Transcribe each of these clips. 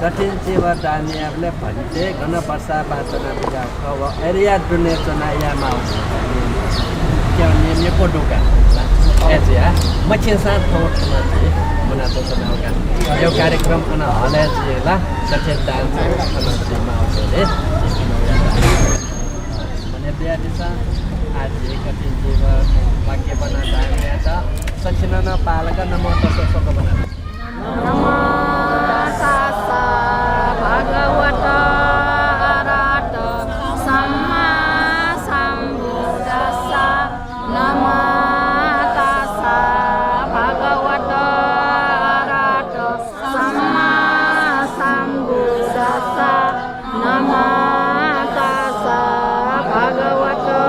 कठिन जीव दानीहरूले भन्छे घन वर्षा बाचना बिगा खव एरिया दुने चना या माउ क्या नियम पोडुका एजिया मचिन साथ थोट नजी मना तो चनाउका यो कार्यक्रम अन हले जिला कठिन दान नजी माउ ले मने बिया दिसा आज कठिन जीव वाक्य बना दान त सचिनना पालक नमो तस्सो बना नमो तस्सा भगवतो अरहतो सम्मा सम्बुद्धस्सा नमो तस्सा भगवतो अरहतो सम्मा सम्बुद्धस्सा नमो तस्सा भगवतो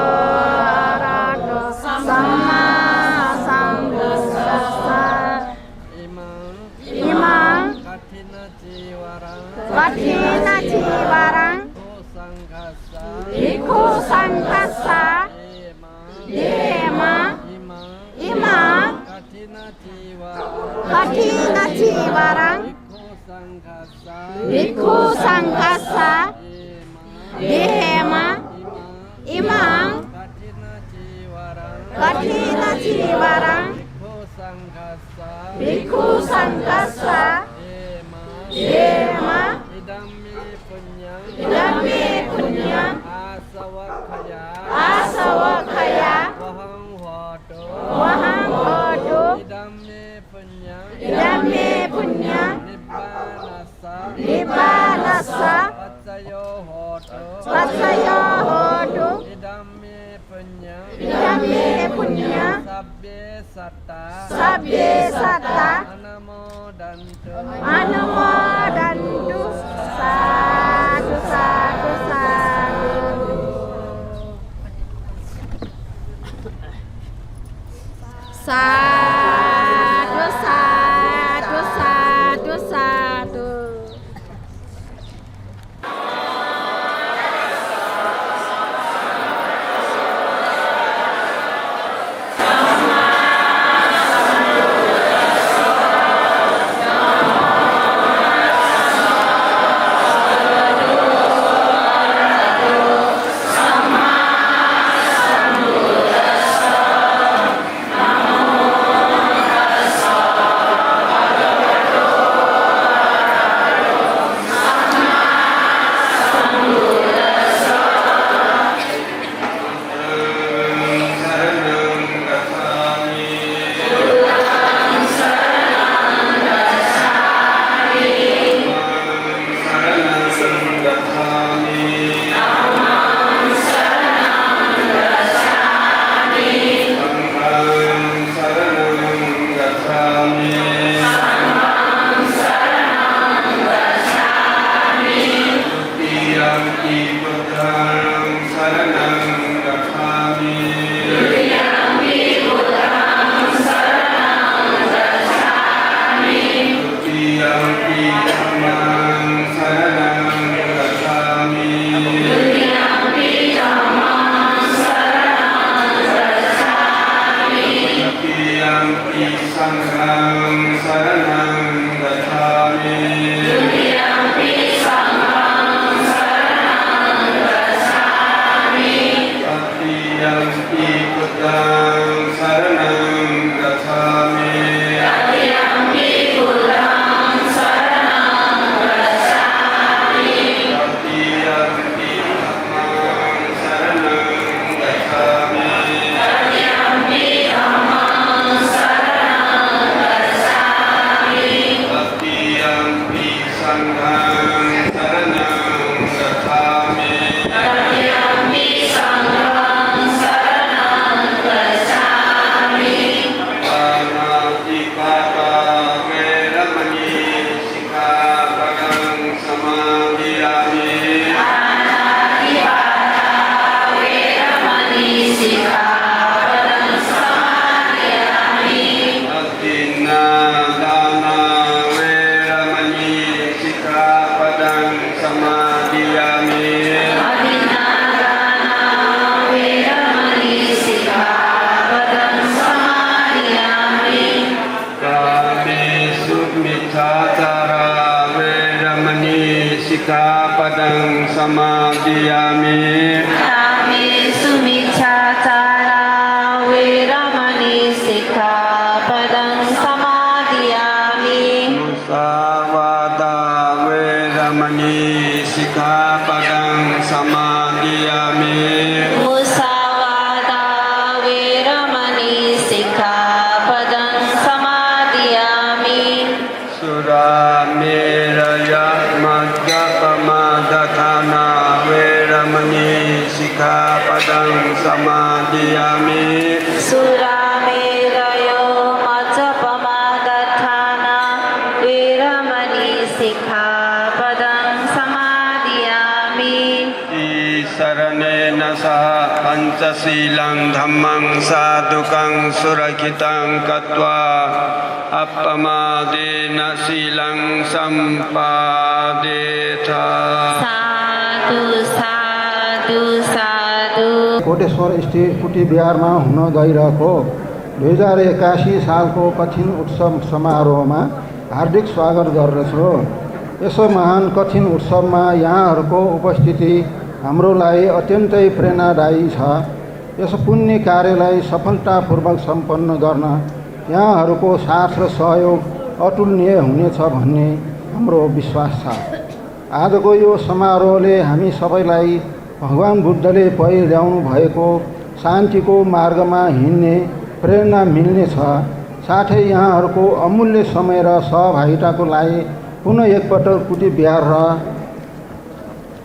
अरहतो सम्मा सम्बुद्धस्सा कठिन जीवरं भिक्खु संघस्सा देमा इमा कठिन जीवरं भिक्खु संघस्सा देमा इमा कठिन जीवरं भिक्खु संघस्सा देमा idammi punyam asawakkhaya wahang hotu idammi punyam nibbanassa patsayo hotu idammi punyam sabbe satta anumodantu sadu sadu sadu sadu sadu sadu sadu Dana, Dana, Veramani, Sikha. सिक्खापदं समादियामि कामेषु मिच्छाचारा वेरमणि सिक्खापदं समादियामि मुसावादा वेरमणि सिक्खापदं समादियामि मुसावादा वेरमणि सिक्खापदं समादियामि सुरामेरय मद्यपमादधाना वेरमणि सिक्खापदं समादियामि सुरामेरयो मज्जपमादधाना वेरमणि सिक्खापदं समादियामि शरणेन सह पञ्चशीलं धम्मं साधुकं सुरक्षितं कृत्वा अपमादेन शीलं सम्पादेथ साधु साधु साधु कोटेश्वर स्थित कुटी बिहारमा हुन गइरहेको 2081 सालको कठिन उत्सव समारोहमा हार्दिक स्वागत गर्दछु। यसो महान कठिन उत्सवमा यहाँहरूको उपस्थिति हाम्रो लागि अत्यन्तै प्रेरणादायी छ। यस पुण्य कार्यलाई सफलतापूर्वक सम्पन्न गर्न यहाँहरूको साथ र सहयोग अतुलनीय हुनेछ भन्ने हाम्रो विश्वास छ। आजको यो समारोहले हामी सबैलाई भगवान बुद्धले पहिल्याउनु भएको शान्तिको मार्गमा हिँड्ने प्रेरणा मिल्नेछ। साथै यहाँहरूको अमूल्य समय र सहभागिताको लागि पुनः एकपटक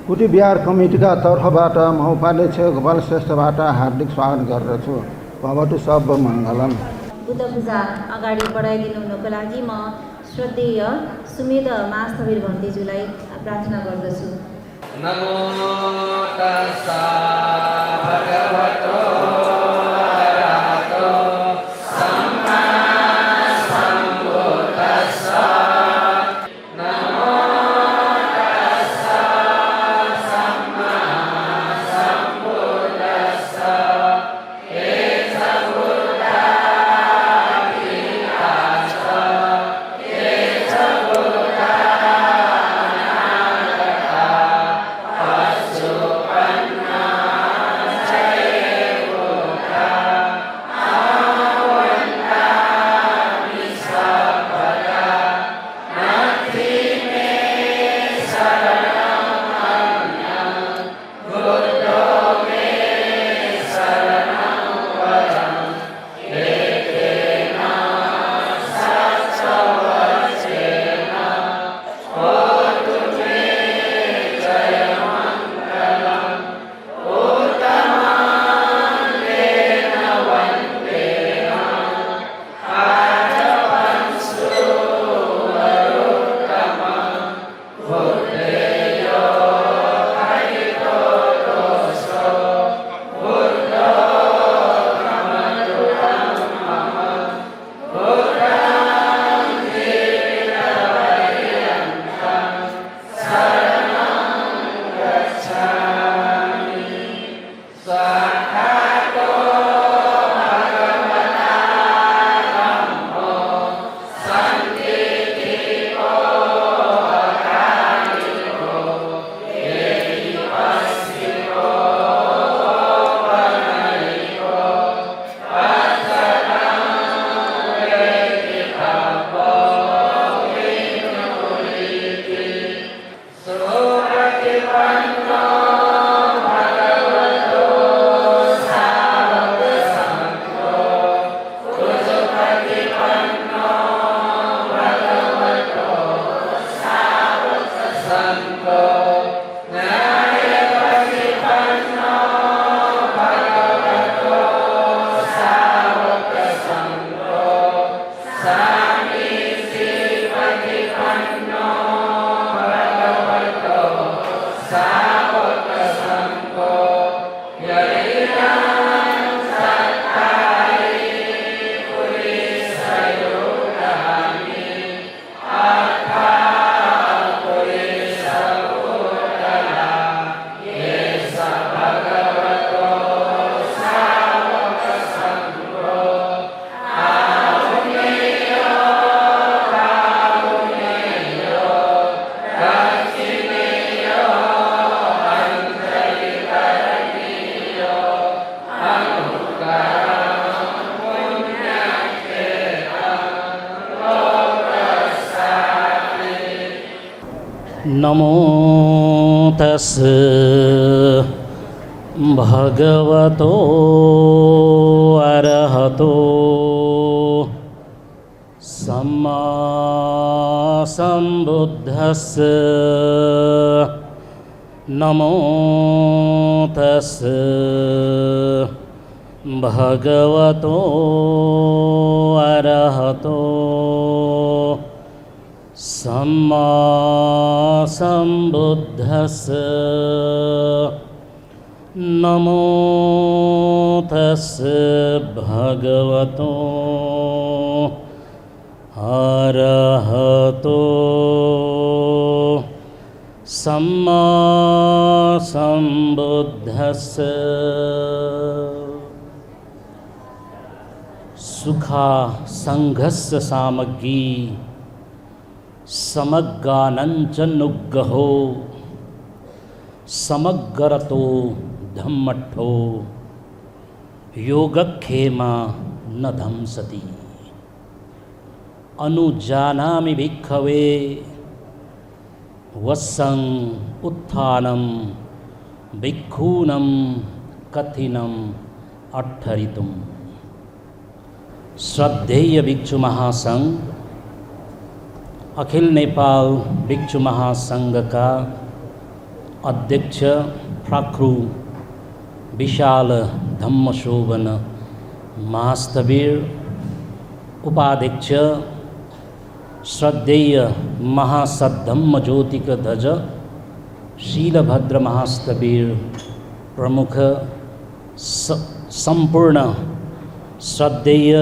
कुटी बिहार कमिटीका तर्फबाट म उपाध्यक्ष गोपाल श्रेष्ठबाट हार्दिक स्वागत गर्दछु। भवतु सब मङ्गलम। बुद्ध पूजा अगाडि बढाइदिनु हुनको लागि म श्रद्धेय सुमेध महास्थवीर भन्तेज्यूलाई प्रार्थना गर्दछु। नमो तस्सा भगवतो अरहतो सम्मा सम्बुद्दस्सा नमो तस्सा सम्मा सम्बुद्दस्सा एष बुद्धा विकासः एष बुद्धा अनागतः नमो तस् भगवतो अरहतो सम्मा सम्बुद्धस्य नमो तस् भगवतो अरहतो सम्मा सम्बुद्धस्य नमो तस् भगवतो अरहतो सम्मा सम्बुद्धस्य सुखा संघस्य सामग्री समग्गानंचनुग्गहो समग्गरतो धम्मठो योगक्षेमा न धंसति अनुजानामि भिक्खवे वत्सं उत्थानं भिक्खूनं कथिनं अट्ठरितुम। श्रद्धेय भिक्षु महासंघ अखिल नेपाल भिक्षु महासंघ का अध्यक्ष फ्राक्रु विशाल धम्मशोभन महास्थवीर, उपाध्यक्ष श्रद्धेय महासद्धम्म ज्योतिक ध्वज शीलभद्र महास्थवीर, प्रमुख संपूर्ण श्रद्धेय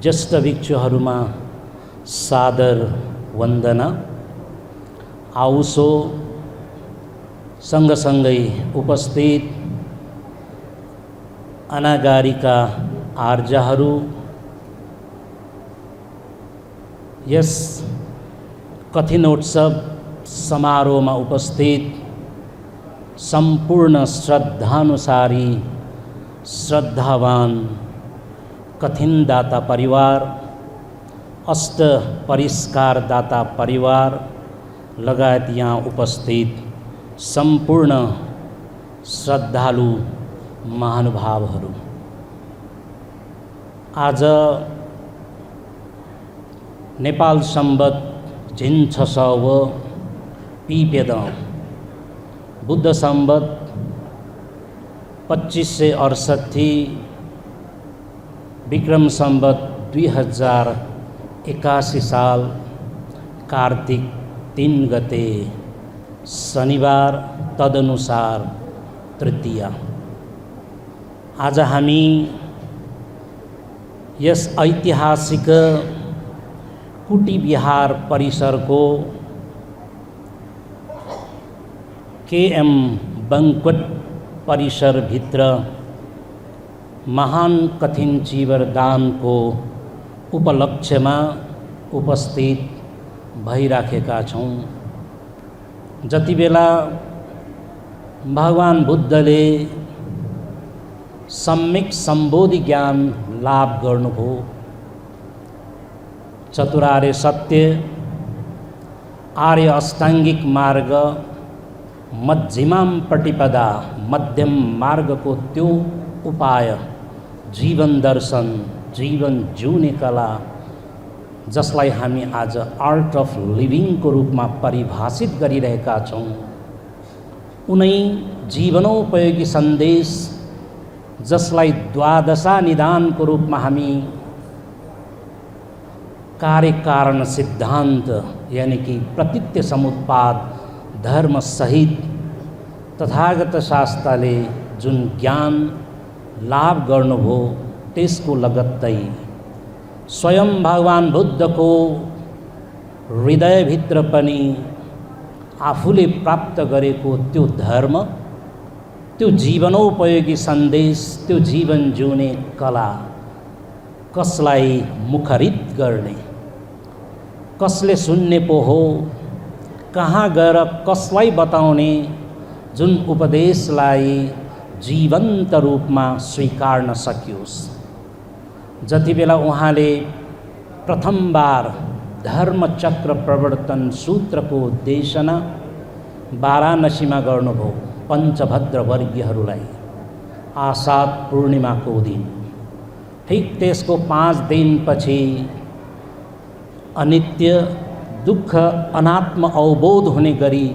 ज्येष्ठ भिक्षुहरूमा सादर वन्दना। आउसो सँगसँगै उपस्थित अनागारिका आर्जाहरू, यस कठिनोत्सव समारोहमा उपस्थित सम्पूर्ण श्रद्धानुसारी श्रद्धावान कठिनदाता परिवार, अष्ट परिष्कारदाता परिवार लगायत यहाँ उपस्थित सम्पूर्ण श्रद्धालु महानुभावहरू, आज नेपाल सम्वत झिन 600 पिपेद बुद्ध सम्वत 2568 विक्रम सम्वत 2081 साल कार्तिक 3 गते शनिबार, तदनुसार तृतीया। आज हामी यस ऐतिहासिक कुटीविहार परिसरको केएम बैंक्वेट परिसरभित्र महान कठिन चीवर दानको उपलक्ष्यमा उपस्थित भइराखेका छौँ। जति बेला भगवान बुद्धले सम्यक सम्बोधि ज्ञान लाभ गर्नुभयो, चतुरार्य सत्य, आर्य अष्टाङ्गिक मार्ग, मध्यमाम प्रतिपदा, मध्यम मार्गको त्यो उपाय, जीवन दर्शन, जीवन जिउने कला, जसलाई हामी आज आर्ट अफ लिभिङको रूपमा परिभाषित गरिरहेका छौँ, उनै जीवनोपयोगी सन्देश, जसलाई द्वादशा निदानको रूपमा हामी कार्यकारण सिद्धान्त यानी कि प्रतीत्य समुत्पाद धर्म सहित तथागत शास्त्रले जुन ज्ञान लाभ गर्नुभयो त्यसको लगत्तै स्वयं भगवान बुद्धको हृदयभित्र पनि आफूले प्राप्त गरेको त्यो धर्म, त्यो जीवनोपयोगी सन्देश, त्यो जीवन जिउने कला कसलाई मुखरित गर्ने, कसले सुन्ने पो हो, कहाँ गएर कसलाई बताउने, जुन उपदेशलाई जीवन्त रूपमा स्वीकार्न सकियोस्। जति बेला उहाँले प्रथम बार धर्मचक्र प्रवर्तन सूत्रको देशना वाराणसीमा गर्नुभयो पञ्चभद्र वर्गीयहरूलाई आषाढ पूर्णिमाको दिन। ठिक त्यसको 5 दिनपछि अनित्य दुःख अनात्म अवबोध हुने गरी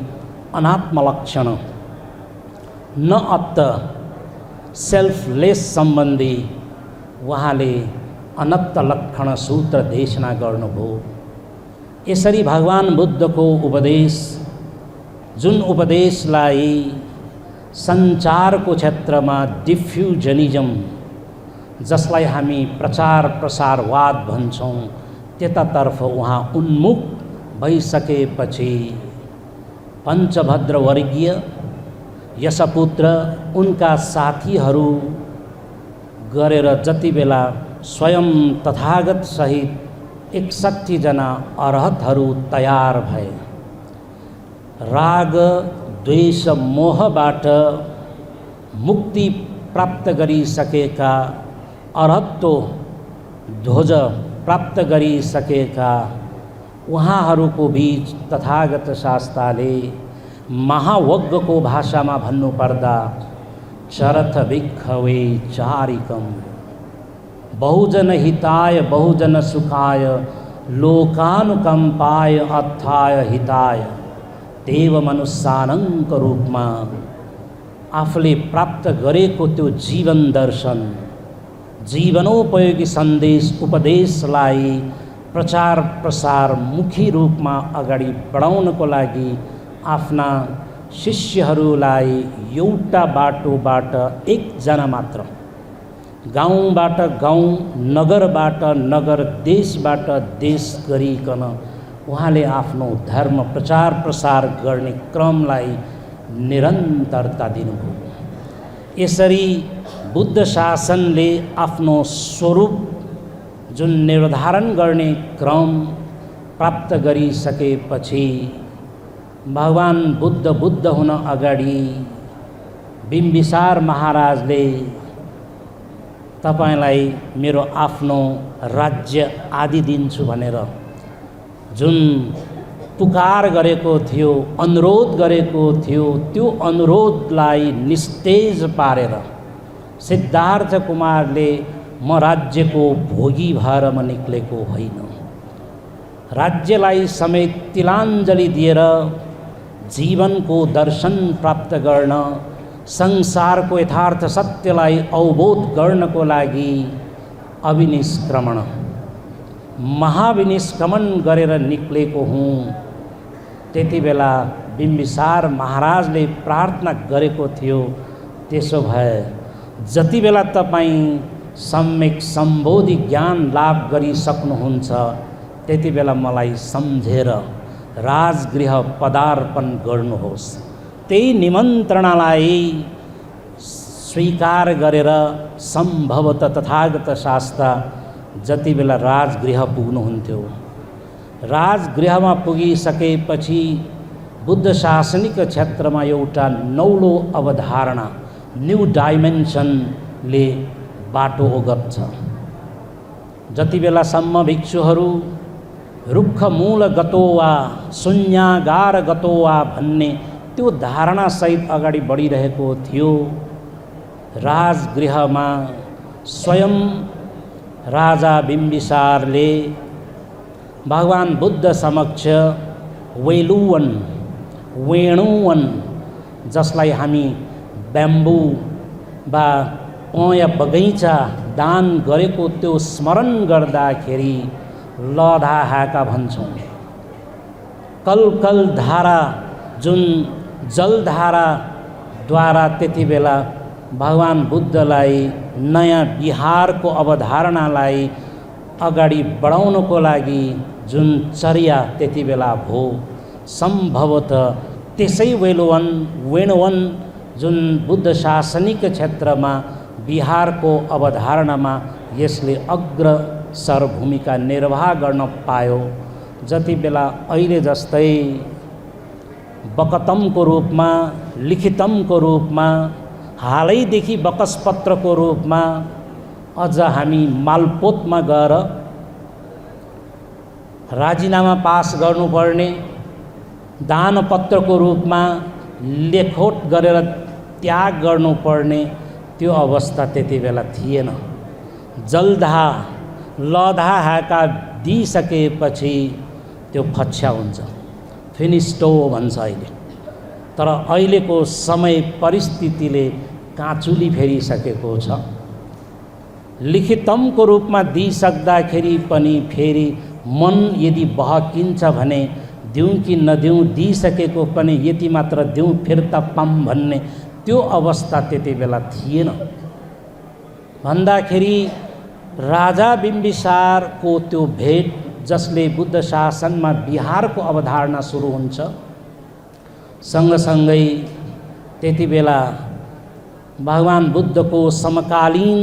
अनात्म लक्षण न अत्त सेल्फलेस सम्बन्धी उहाँले अनत्त लक्षण सूत्र देशना गर्नुभयो। यसरी भगवान बुद्धको उपदेश, जुन उपदेशलाई सञ्चारको क्षेत्रमा डिफ्युजनिजम, जसलाई हामी प्रचार प्रसारवाद भन्छौँ, त्यतातर्फ उहाँ उन्मुख भइसकेपछि पञ्चभद्र वर्गीय यशपुत्र उनका साथीहरू गरेर जति बेला स्वयं तथागत सहित 61 जना अरहतहरू तयार भए, राग द्वेष मोहबाट मुक्ति प्राप्त गरिसकेका, अरहत्व ध्वज प्राप्त गरिसकेका उहाँहरूको बीच तथागत शास्त्रले महावज्ञको भाषामा भन्नुपर्दा चरथ भिक्खवे चारिकम बहुजन हिताय बहुजन सुखाय लोकानुकम्पाय अर्थाय हिताय देव मनुष्यानङको रूपमा आफूले प्राप्त गरेको त्यो जीवन दर्शन, जीवनोपयोगी सन्देश उपदेशलाई प्रचार प्रसार मुखी रूपमा अगाडि बढाउनको लागि आफ्ना शिष्यहरूलाई एउटा बाटोबाट एकजना मात्र, गाउँबाट गाउँ, नगरबाट नगर, देशबाट देश गरिकन उहाँले आफ्नो धर्म प्रचार प्रसार गर्ने क्रमलाई निरन्तरता दिनुभयो। यसरी बुद्ध शासनले आफ्नो स्वरूप जुन निर्धारण गर्ने क्रम प्राप्त गरिसकेपछि भगवान बुद्ध हुन अगाडि बिम्बिसार महाराजले तपाईलाई मेरो आफ्नो राज्य आदि दिन्छु भनेर जुन पुकार गरेको थियो, अनुरोध गरेको थियो, त्यो अनुरोधलाई निस्तेज पारेर सिद्धार्थ कुमारले म राज्यको भोगी भएर म निक्लेको होइन, राज्यलाई समेत तिलाञ्जली दिएर जीवनको दर्शन प्राप्त गर्न, संसारको यथार्थ सत्यलाई अवबोध गर्नको लागि अभिनिष्क्रमण महाविनिष्क्रमण गरेर निक्लेको हुँ। त्यति बेला बिम्बिसार महाराजले प्रार्थना गरेको थियो, त्यसो भए जति बेला तपाईँ सम्यक सम्बोधि ज्ञान लाभ गरिसक्नुहुन्छ त्यति बेला मलाई सम्झेर राजगृह पदार्पण गर्नुहोस्। त्यही निमन्त्रणालाई स्वीकार गरेर सम्भवतः तथागत शास्त्र जति बेला राजगृह पुग्नुहुन्थ्यो, राजगृहमा पुगिसकेपछि बुद्ध शासनिक क्षेत्रमा एउटा नौलो अवधारणा, न्यू डाइमेन्सनले बाटो ओगट्छ। जति बेलासम्म भिक्षुहरू रुख मूल गतो वा शून्यागार गतो वा भन्ने त्यो धारणासहित अगाडि बढिरहेको थियो, राजगृहमा स्वयं राजा बिम्बिसारले भगवान बुद्ध समक्ष वेणुवन जसलाई हामी ब्याम्बू वा पय बगैँचा दान गरेको त्यो स्मरण गर्दाखेरि लधाहाका भन्छौँ। कल धारा जुन जलधाराद्वारा त्यति बेला भगवान बुद्धलाई नयाँ विहारको अवधारणालाई अगाडि बढाउनको लागि जुन चर्या त्यति बेला भयो, सम्भवतः त्यसै वेणुवन जुन बुद्ध शासनिक क्षेत्रमा बिहारको अवधारणामा यसले अग्रसर भूमिका निर्वाह गर्न पायो। जति बेला अहिले जस्तै बकतमको रूपमा, लिखितमको रूपमा, हालैदेखि बकसपत्रको रूपमा अझ हामी मालपोतमा गएर राजीनामा पास गर्नुपर्ने, दानपत्रको रूपमा लेखोट गरेर त्याग गर्नुपर्ने त्यो अवस्था त्यति बेला थिएन। जलधा लधा हाका दिइसकेपछि त्यो फच्छा हुन्छ, फिनिस्टो भन्छ अहिले। तर अहिलेको समय परिस्थितिले काँचुली फेरिसकेको छ। लिखितमको रूपमा दिइसक्दाखेरि पनि फेरि मन यदि बहकिन्छ भने दिउँ कि नदिउँ, दिइसकेको पनि यति मात्र दिउँ फिर्ता पाऊँ भन्ने त्यो अवस्था त्यति बेला थिएन। भन्दाखेरि राजा बिम्बिसारको त्यो भेट जसले बुद्ध शासनमा बिहारको अवधारणा सुरु हुन्छ, सँगसँगै त्यति बेला भगवान बुद्धको समकालीन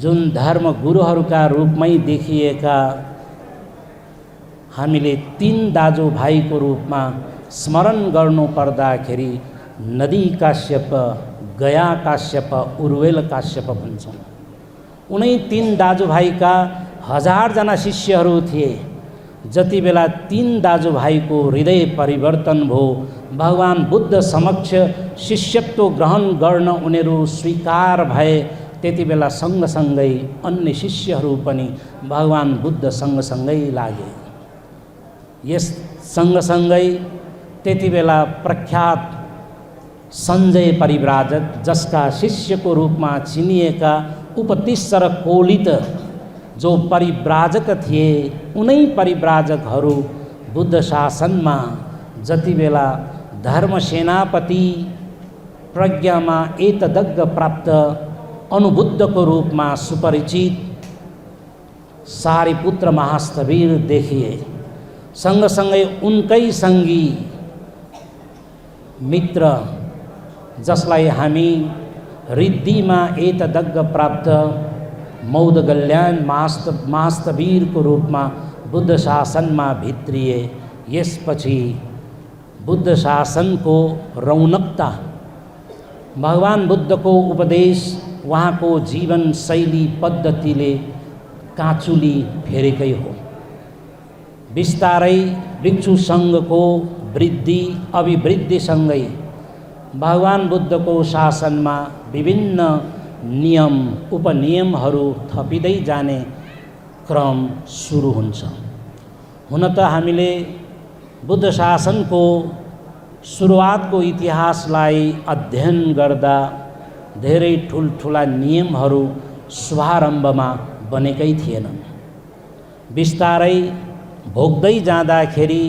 जुन धर्म गुरुहरूका रूपमै देखिएका हामीले 3 दाजुभाइको रूपमा स्मरण गर्नु पर्दाखेरि नदी काश्यप, गया काश्यप, उर्वेल काश्यप भन्छौँ। उनै 3 दाजुभाइका 1000 जना शिष्यहरू थिए। जति बेला 3 दाजुभाइको हृदय परिवर्तन भयो, भगवान बुद्ध समक्ष शिष्यत्व ग्रहण गर्न उनीहरू स्वीकार भए, त्यति बेला सँगसँगै अन्य शिष्यहरू पनि भगवान बुद्ध सँगसँगै लागे। यस सँगसँगै त्यति बेला प्रख्यात सञ्जय परिव्राजक, जसका शिष्यको रूपमा चिनिएका उपतिश्र कोलित जो परिव्राजक थिए, उनै परिव्राजकहरू बुद्ध शासनमा जति बेला धर्म सेनापति, प्रज्ञामा एतदग्ग प्राप्त अनुबुद्धको रूपमा सुपरिचित सारिपुत्र महास्थवीर देखिए, सँगसँगै उनकै सङ्गी मित्र जसलाई हामी रिद्धिमा एतदग्ग प्राप्त मौदगल्याण महास्थवीरको रूपमा बुद्ध शासनमा भित्रिए। यसपछि बुद्ध शासनको रौनकता, भगवान बुद्धको उपदेश, उहाँको जीवन शैली पद्धतिले काँचुली फेरेकै हो। बिस्तारै भिक्षु सङ्घको वृद्धि अभिवृद्धिसँगै भगवान बुद्धको शासनमा विभिन्न नियम उपनियमहरू थपिँदै जाने क्रम सुरु हुन्छ। हुन त हामीले बुद्ध शासनको सुरुवातको इतिहासलाई अध्ययन गर्दा धेरै ठुल्ठुला नियमहरू शुभारम्भमा बनेकै थिएनन्। बिस्तारै भोग्दै जाँदाखेरि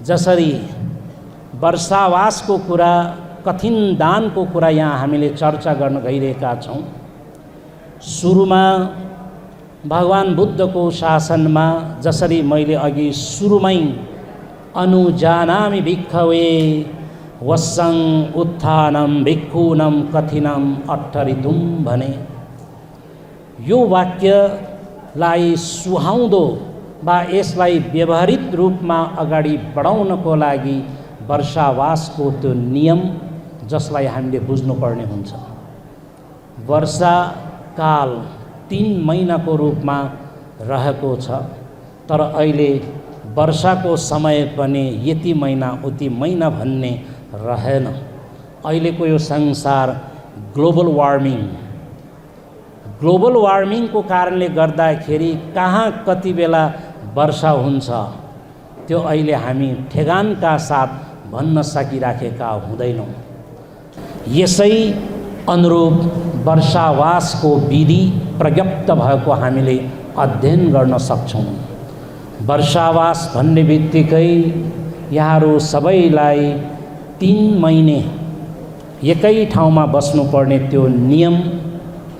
जसरी वर्षावासको कुरा, कठिन दानको कुरा यहाँ हामीले चर्चा गर्न गइरहेका छौँ। सुरुमा भगवान बुद्धको शासनमा जसरी मैले अघि सुरुमै अनुजानामि भिक्खवे वस्सं उत्थानं भिक्खूनं कठिनं अट्ठरितुं भने, यो वाक्यलाई सुहाउँदो वा यसलाई व्यवहारिक रूपमा अगाडि बढाउनको लागि वर्षावासको त्यो नियम जसलाई हामीले बुझ्नुपर्ने हुन्छ। वर्षाकाल 3 महिनाको रूपमा रहेको छ, तर अहिले वर्षाको समय पनि यति महिना उति महिना भन्ने रहेन। अहिलेको यो संसार ग्लोबल वार्मिङको कारणले गर्दाखेरि कहाँ कति बेला वर्षा हुन्छ त्यो अहिले हामी ठेगानका साथ भन्न सकिराखेका हुँदैनौँ। यसै अनुरूप वर्षावासको विधि प्रज्ञप्त भएको हामीले अध्ययन गर्न सक्छौँ। वर्षावास भन्ने बित्तिकै यहाँहरू सबैलाई 3 महिने एकै ठाउँमा बस्नुपर्ने त्यो नियम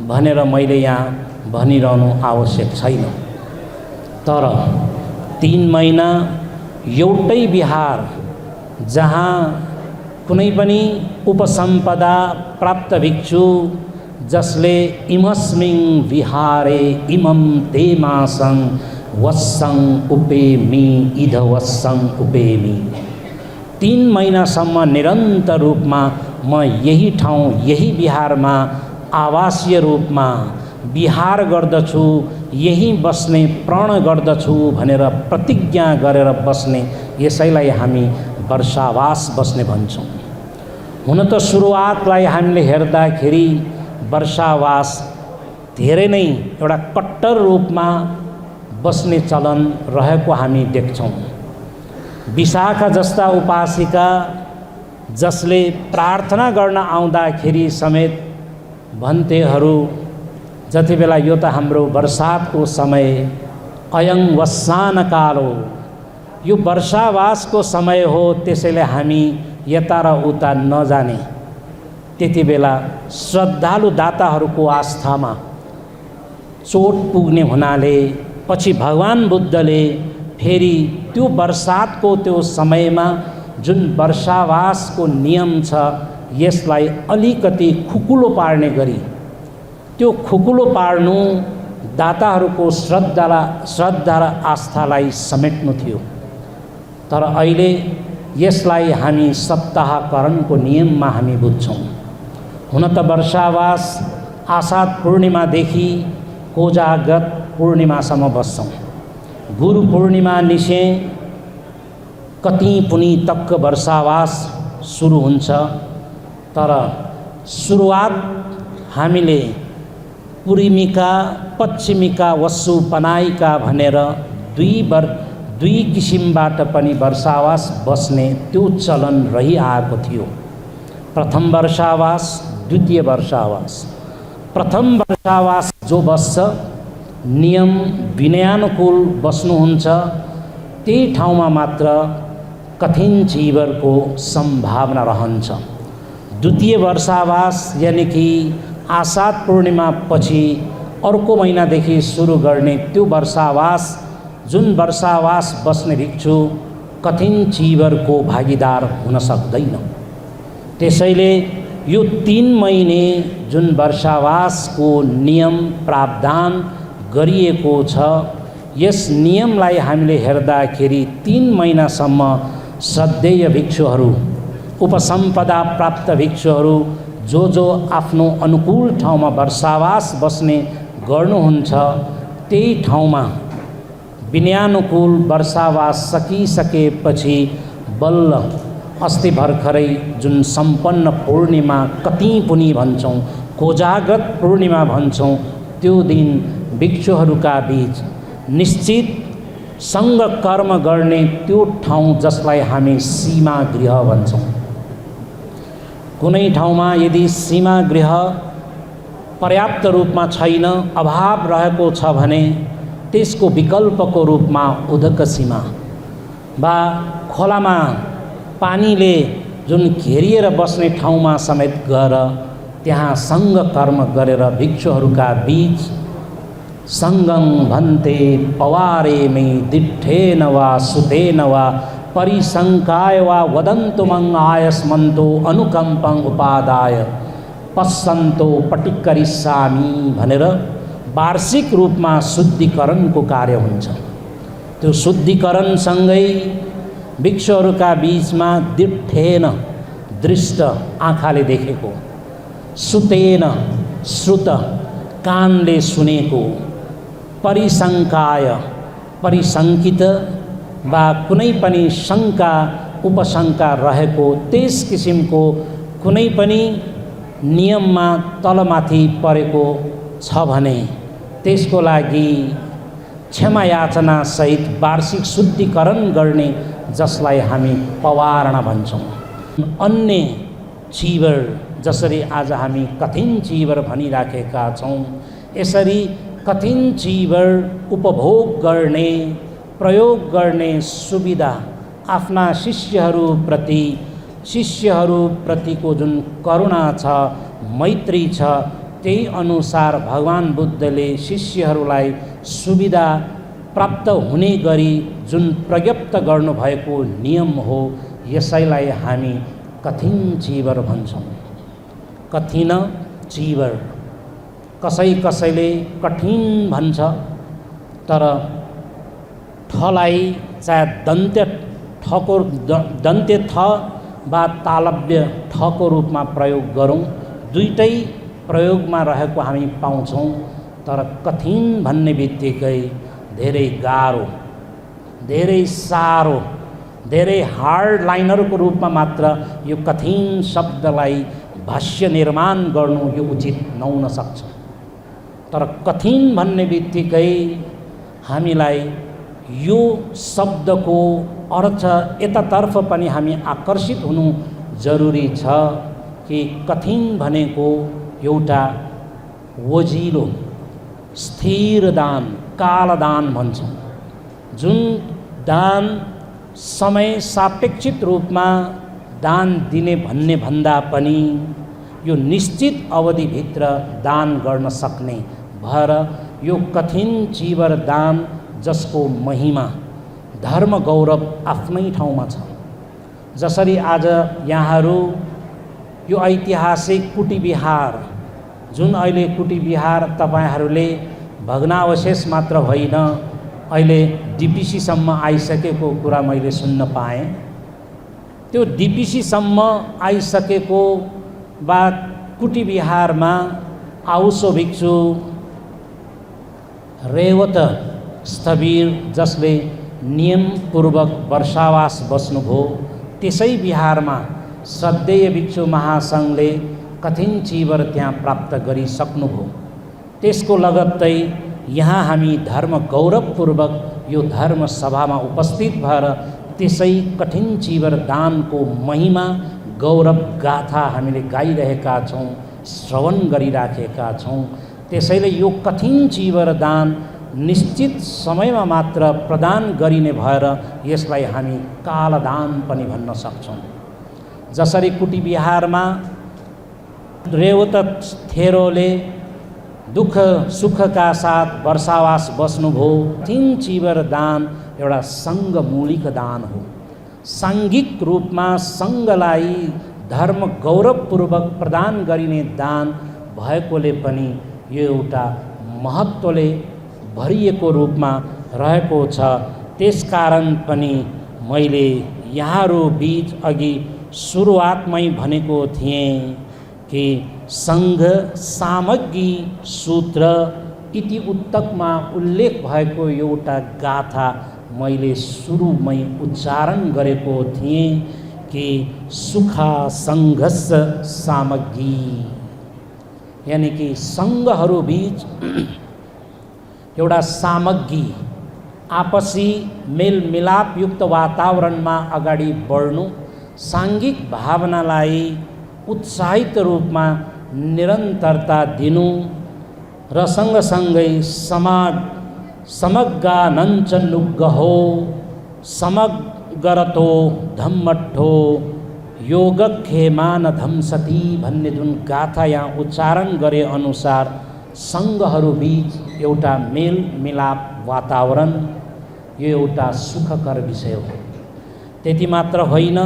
भनेर मैले यहाँ भनिरहनु आवश्यक छैन। तर 3 महिना एउटै विहार जहाँ कुनै पनि उपसम्पदा प्राप्त भिक्षु जसले इमस्मिङ विहारे इमं ते मासं वस्सं उपेमि इध वस्सं उपेमि, 3 महिनासम्म निरन्तर रूपमा म यही ठाउँ यही विहारमा आवासीय रूपमा विहार गर्दछु, यहीँ बस्ने प्रण गर्दछु भनेर प्रतिज्ञा गरेर बस्ने यसैलाई हामी वर्षावास बस्ने भन्छौँ। हुन त सुरुवातलाई हामीले हेर्दाखेरि वर्षावास धेरै नै एउटा कट्टर रूपमा बस्ने चलन रहेको हामी देख्छौँ। विशाखा जस्ता उपासिका जसले प्रार्थना गर्न आउँदाखेरि समेत भन्तेहरू जति बेला यो त हाम्रो वर्षातको समय अयं वस्सान काल हो, यो वर्षावासको समय हो, त्यसैले हामी यता र उता नजाने। त्यति बेला श्रद्धालु दाताहरूको आस्थामा चोट पुग्ने हुनाले पछि भगवान बुद्धले फेरि त्यो वर्षातको त्यो समयमा जुन वर्षावासको नियम छ यसलाई अलिकति खुकुलो पार्ने गरी त्यो खुकुलो पार्नु दाताहरूको श्रद्धा र आस्थालाई समेट्नु थियो। तर अहिले यसलाई हामी सप्ताहकरणको नियममा हामी बुझ्छौँ। हुन त वर्षावास आषाढ पूर्णिमादेखि कोजागत पूर्णिमासम्म बस्छौँ। गुरु पूर्णिमा निशे कति पुनि तक वर्षावास सुरु हुन्छ। तर सुरुवात हामीले पूर्विका पश्चिमिका वसु पनाइका भनेर दुई किसिमबाट पनि वर्षावास बस्ने त्यो चलन रहिआएको थियो। प्रथम वर्षावास, द्वितीय वर्षावास। प्रथम वर्षावास जो बस्छ नियम विनयानुकूल बस्नुहुन्छ त्यही ठाउँमा मात्र कठिन जीवनको सम्भावना रहन्छ। द्वितीय वर्षावास यानि कि आषाढ पूर्णिमा पछि अर्को महिनादेखि सुरु गर्ने त्यो वर्षावास, जुन वर्षावास बस्ने भिक्षु कठिन जीवनको भागीदार हुन सक्दैन। त्यसैले यो 3 महिने जुन वर्षावासको नियम प्रावधान गरिएको छ यस नियमलाई हामीले हेर्दाखेरि 3 महिनासम्म श्रद्धेय भिक्षुहरू, उपसम्पदा प्राप्त भिक्षुहरू जो आफ्नो अनुकूल ठाउँमा वर्षावास बस्ने गर्नुहुन्छ त्यही ठाउँमा विनयानुकूल वर्षावास सकिसकेपछि बल्ल अस्ति भर्खरै जुन सम्पन्न पूर्णिमा कति पुनि भन्छौँ, कोजागत पूर्णिमा भन्छौँ, त्यो दिन भिक्षुहरूका बीच निश्चित सङ्ग कर्म गर्ने त्यो ठाउँ जसलाई हामी सीमा गृह भन्छौँ। कुनै ठाउँमा यदि सीमा गृह पर्याप्त रूपमा छैन, अभाव रहेको छ भने त्यसको विकल्पको रूपमा उदक सीमा वा खोलामा पानीले जुन घेरिएर बस्ने ठाउँमा समेत गएर त्यहाँ सङ्ग कर्म गरेर भिक्षुहरूका बीच सङ्गं भन्ते पवारे मे दिठेन वा सुतेन वा परिसङ्काय वा वदन्तु मं आयस्मन्तो अनुकम्पं उपादाय पश्यन्तो पटिकरिष्यामि भनेर वार्षिक रूपमा शुद्धिकरणको कार्य हुन्छ। त्यो शुद्धिकरणसँगै भिक्षुहरूका बीचमा दिठेन दृष्ट आँखाले देखेको, सुतेन श्रुत कानले सुनेको, परिसङ्काय परिसङ्कित वा कुनै पनि शङ्का उपशङ्का रहेको त्यस किसिमको कुनै पनि नियममा तलमाथि परेको छ भने त्यसको लागि क्षमा याचना सहित वार्षिक शुद्धिकरण गर्ने जसलाई हामी पवारणा भन्छौँ। अन्य चीवर जसरी आज हामी कठिन चीवर भनिराखेका छौँ यसरी कठिन चीवर उपभोग गर्ने प्रयोग गर्ने सुविधा आफ्ना शिष्यहरूप्रतिको जुन करुणा छ, मैत्री छ, त्यही अनुसार भगवान बुद्धले शिष्यहरूलाई सुविधा प्राप्त हुने गरी जुन प्रज्ञप्त गर्नुभएको नियम हो यसैलाई हामी कठिन चीवर भन्छौँ। कठिन चीवर कसैले कठिन भन्छ, तर ठलाई चाहे दन्त्य थ वा तालव्य ठको रूपमा प्रयोग गरौँ, दुईटै प्रयोगमा रहेको हामी पाउँछौँ। तर कठिन भन्ने बित्तिकै धेरै गाह्रो, धेरै साह्रो, धेरै हार्ड लाइनरको रूपमा मात्र यो कठिन शब्दलाई भाष्य निर्माण गर्नु यो उचित नहुन सक्छ। तर कठिन भन्ने बित्तिकै हामीलाई यो शब्दको अर्थ यतातर्फ पनि हामी आकर्षित हुनु जरुरी छ कि कठिन भनेको एउटा ओजिलो स्थिर दान, कालदान भन्छौँ, जुन दान समय सापेक्षित रूपमा दान दिने भन्ने भन्दा पनि यो निश्चित अवधिभित्र दान गर्न सक्ने भएर यो कठिन चीवर दान जसको महिमा धर्म गौरव आफ्नै ठाउँमा छ। जसरी आज यहाँहरू यो ऐतिहासिक कुटीबिहार, जुन अहिले कुटीबिहार तपाईँहरूले भग्नावशेष मात्र होइन अहिले डिपिसीसम्म आइसकेको कुरा मैले सुन्न पाएँ। त्यो डिपिसीसम्म आइसकेको बाद कुटीबिहारमा आउसो भिक्षु रेवत स्थवीर जसले नियमपूर्वक वर्षावास बस्नुभयो, त्यसै बिहारमा श्रद्धेय भिक्षु महासङ्घले कठिन चीवर त्यहाँ प्राप्त गरिसक्नुभयो। त्यसको लगत्तै यहाँ हामी धर्म गौरवपूर्वक यो धर्म सभामा उपस्थित भएर त्यसै कठिन चीवर दानको महिमा गौरव गाथा हामीले गाइरहेका छौँ, श्रवण गरिराखेका छौँ। त्यसैले यो कठिन चीवर दान निश्चित समयमा मात्र प्रदान गरिने भएर यसलाई हामी कालदान पनि भन्न सक्छौँ। जसरी कुटीबिहारमा रेवत थेरोले दुःख सुखका साथ वर्षावास बस्नुभयो, कठिन चीवर दान एउटा सङ्घमूलिक दान हो। साङ्घिक रूपमा सङ्घलाई धर्म गौरवपूर्वक प्रदान गरिने दान भएकोले पनि यो एउटा महत्त्वले भरिएको रूपमा रहेको छ। त्यसकारण पनि मैले यहाँहरू बीच अघि सुरुवातमै भनेको थिएँ कि सङ्घ सामग्री सूत्र इति उक्तकमा उल्लेख भएको एउटा गाथा मैले सुरुमै उच्चारण गरेको थिएँ कि सुखा सङ्घस् सामग्री, यानि कि सङ्घहरू बीच एउटा सामग्री आपसी मेलमिलापयुक्त वातावरणमा अगाडि बढ्नु, साङ्घिक भावनालाई उत्साहित रूपमा निरन्तरता दिनु र सँगसँगै समग्गानञ्चनुग्गहो समग्रतो धम्मठो योगक्षेमान धम्सती भन्ने जुन गाथा यहाँ उच्चारण गरे अनुसार सङ्घहरू बीच एउटा मेलमिलाप वातावरण यो एउटा सुखकर विषय हो। त्यति मात्र होइन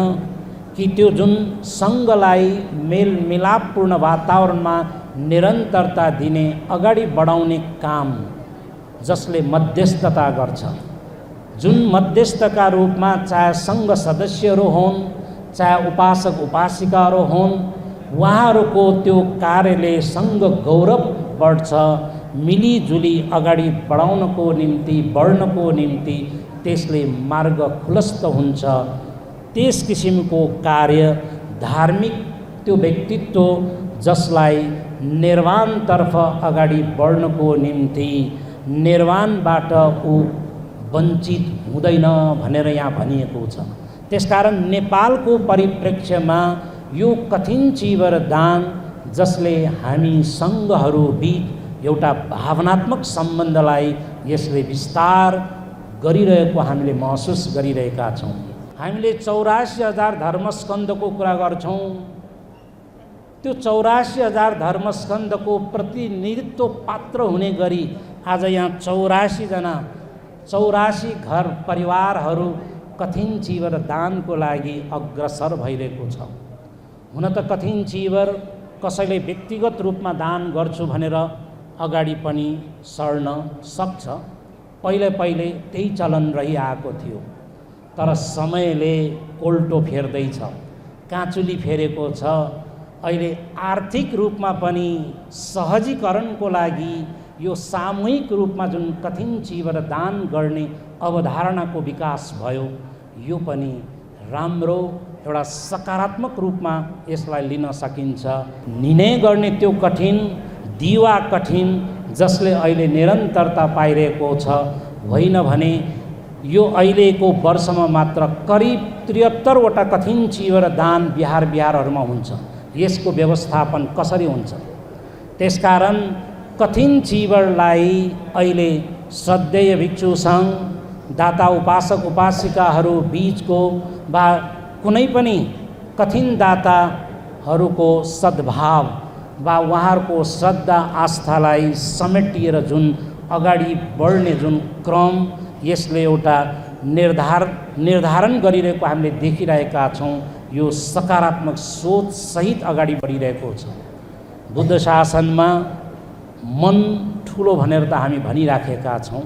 कि त्यो जुन सङ्घलाई मेलमिलापपूर्ण वातावरणमा निरन्तरता दिने, अगाडि बढाउने काम जसले मध्यस्थता गर्छ, जुन मध्यस्थका रूपमा चाहे सङ्घ सदस्यहरू हुन्, चाहे उपासक उपासिकाहरू हुन्, उहाँहरूको त्यो कार्यले सङ्घ गौरव बढ्छ, मिलिजुली अगाडि बढाउनको निम्ति, बढ्नको निम्ति त्यसले मार्ग खुलस्त हुन्छ। त्यस किसिमको कार्य धार्मिक त्यो व्यक्तित्व जसलाई निर्वाणतर्फ अगाडि बढ्नको निम्ति निर्वाणबाट ऊ वञ्चित हुँदैन भनेर यहाँ भनिएको छ। त्यसकारण नेपालको परिप्रेक्ष्यमा यो कठिन चीवर दान जसले हामी सङ्घहरू बीच एउटा भावनात्मक सम्बन्धलाई यसले विस्तार गरिरहेको हामीले महसुस गरिरहेका छौँ। हामीले 84,000 धर्मस्कन्धको कुरा गर्छौँ। त्यो 84,000 धर्मस्कन्धको प्रतिनिधित्व पात्र हुने गरी आज यहाँ 84 घर परिवारहरू कठिन चीवर दानको लागि अग्रसर भइरहेको छ। हुन त कठिन चीवर कसैले व्यक्तिगत रूपमा दान गर्छु भनेर अगाडि पनि सर्न सक्छ। पहिले त्यही चलन रहिआएको थियो, तर समयले उल्टो फेर्दैछ, काँचुली फेरेको छ। अहिले आर्थिक रूपमा पनि सहजीकरणको लागि यो सामूहिक रूपमा जुन कठिन चिजबाट दान गर्ने अवधारणाको विकास भयो, यो पनि राम्रो एउटा सकारात्मक रूपमा यसलाई लिन सकिन्छ। निर्णय गर्ने त्यो कठिन, दिवा कठिन जसले अहिले निरन्तरता पाइरहेको छ, होइन भने यो अहिलेको वर्षमा मात्र करिब 73वटा कठिन चिजबाट दान बिहारहरूमा हुन्छ। यसको व्यवस्थापन कसरी हुन्छ? त्यसकारण कठिन चिजलाई अहिले श्रद्धेय भिक्षु सङ्घ, दाता उपासक उपासिकाहरू बीचको वा कुनै पनि कठिन दाताहरूको सद्भाव वा उहाँहरूको श्रद्धा आस्थालाई समेटिएर जुन अगाडि बढ्ने जुन क्रम, यसले एउटा निर्धारण गरिरहेको हामीले देखिरहेका छौँ। यो सकारात्मक सोच सहित अगाडि बढिरहेको छ। बुद्ध शासनमा मन ठुलो भनेर त हामी भनिराखेका छौँ।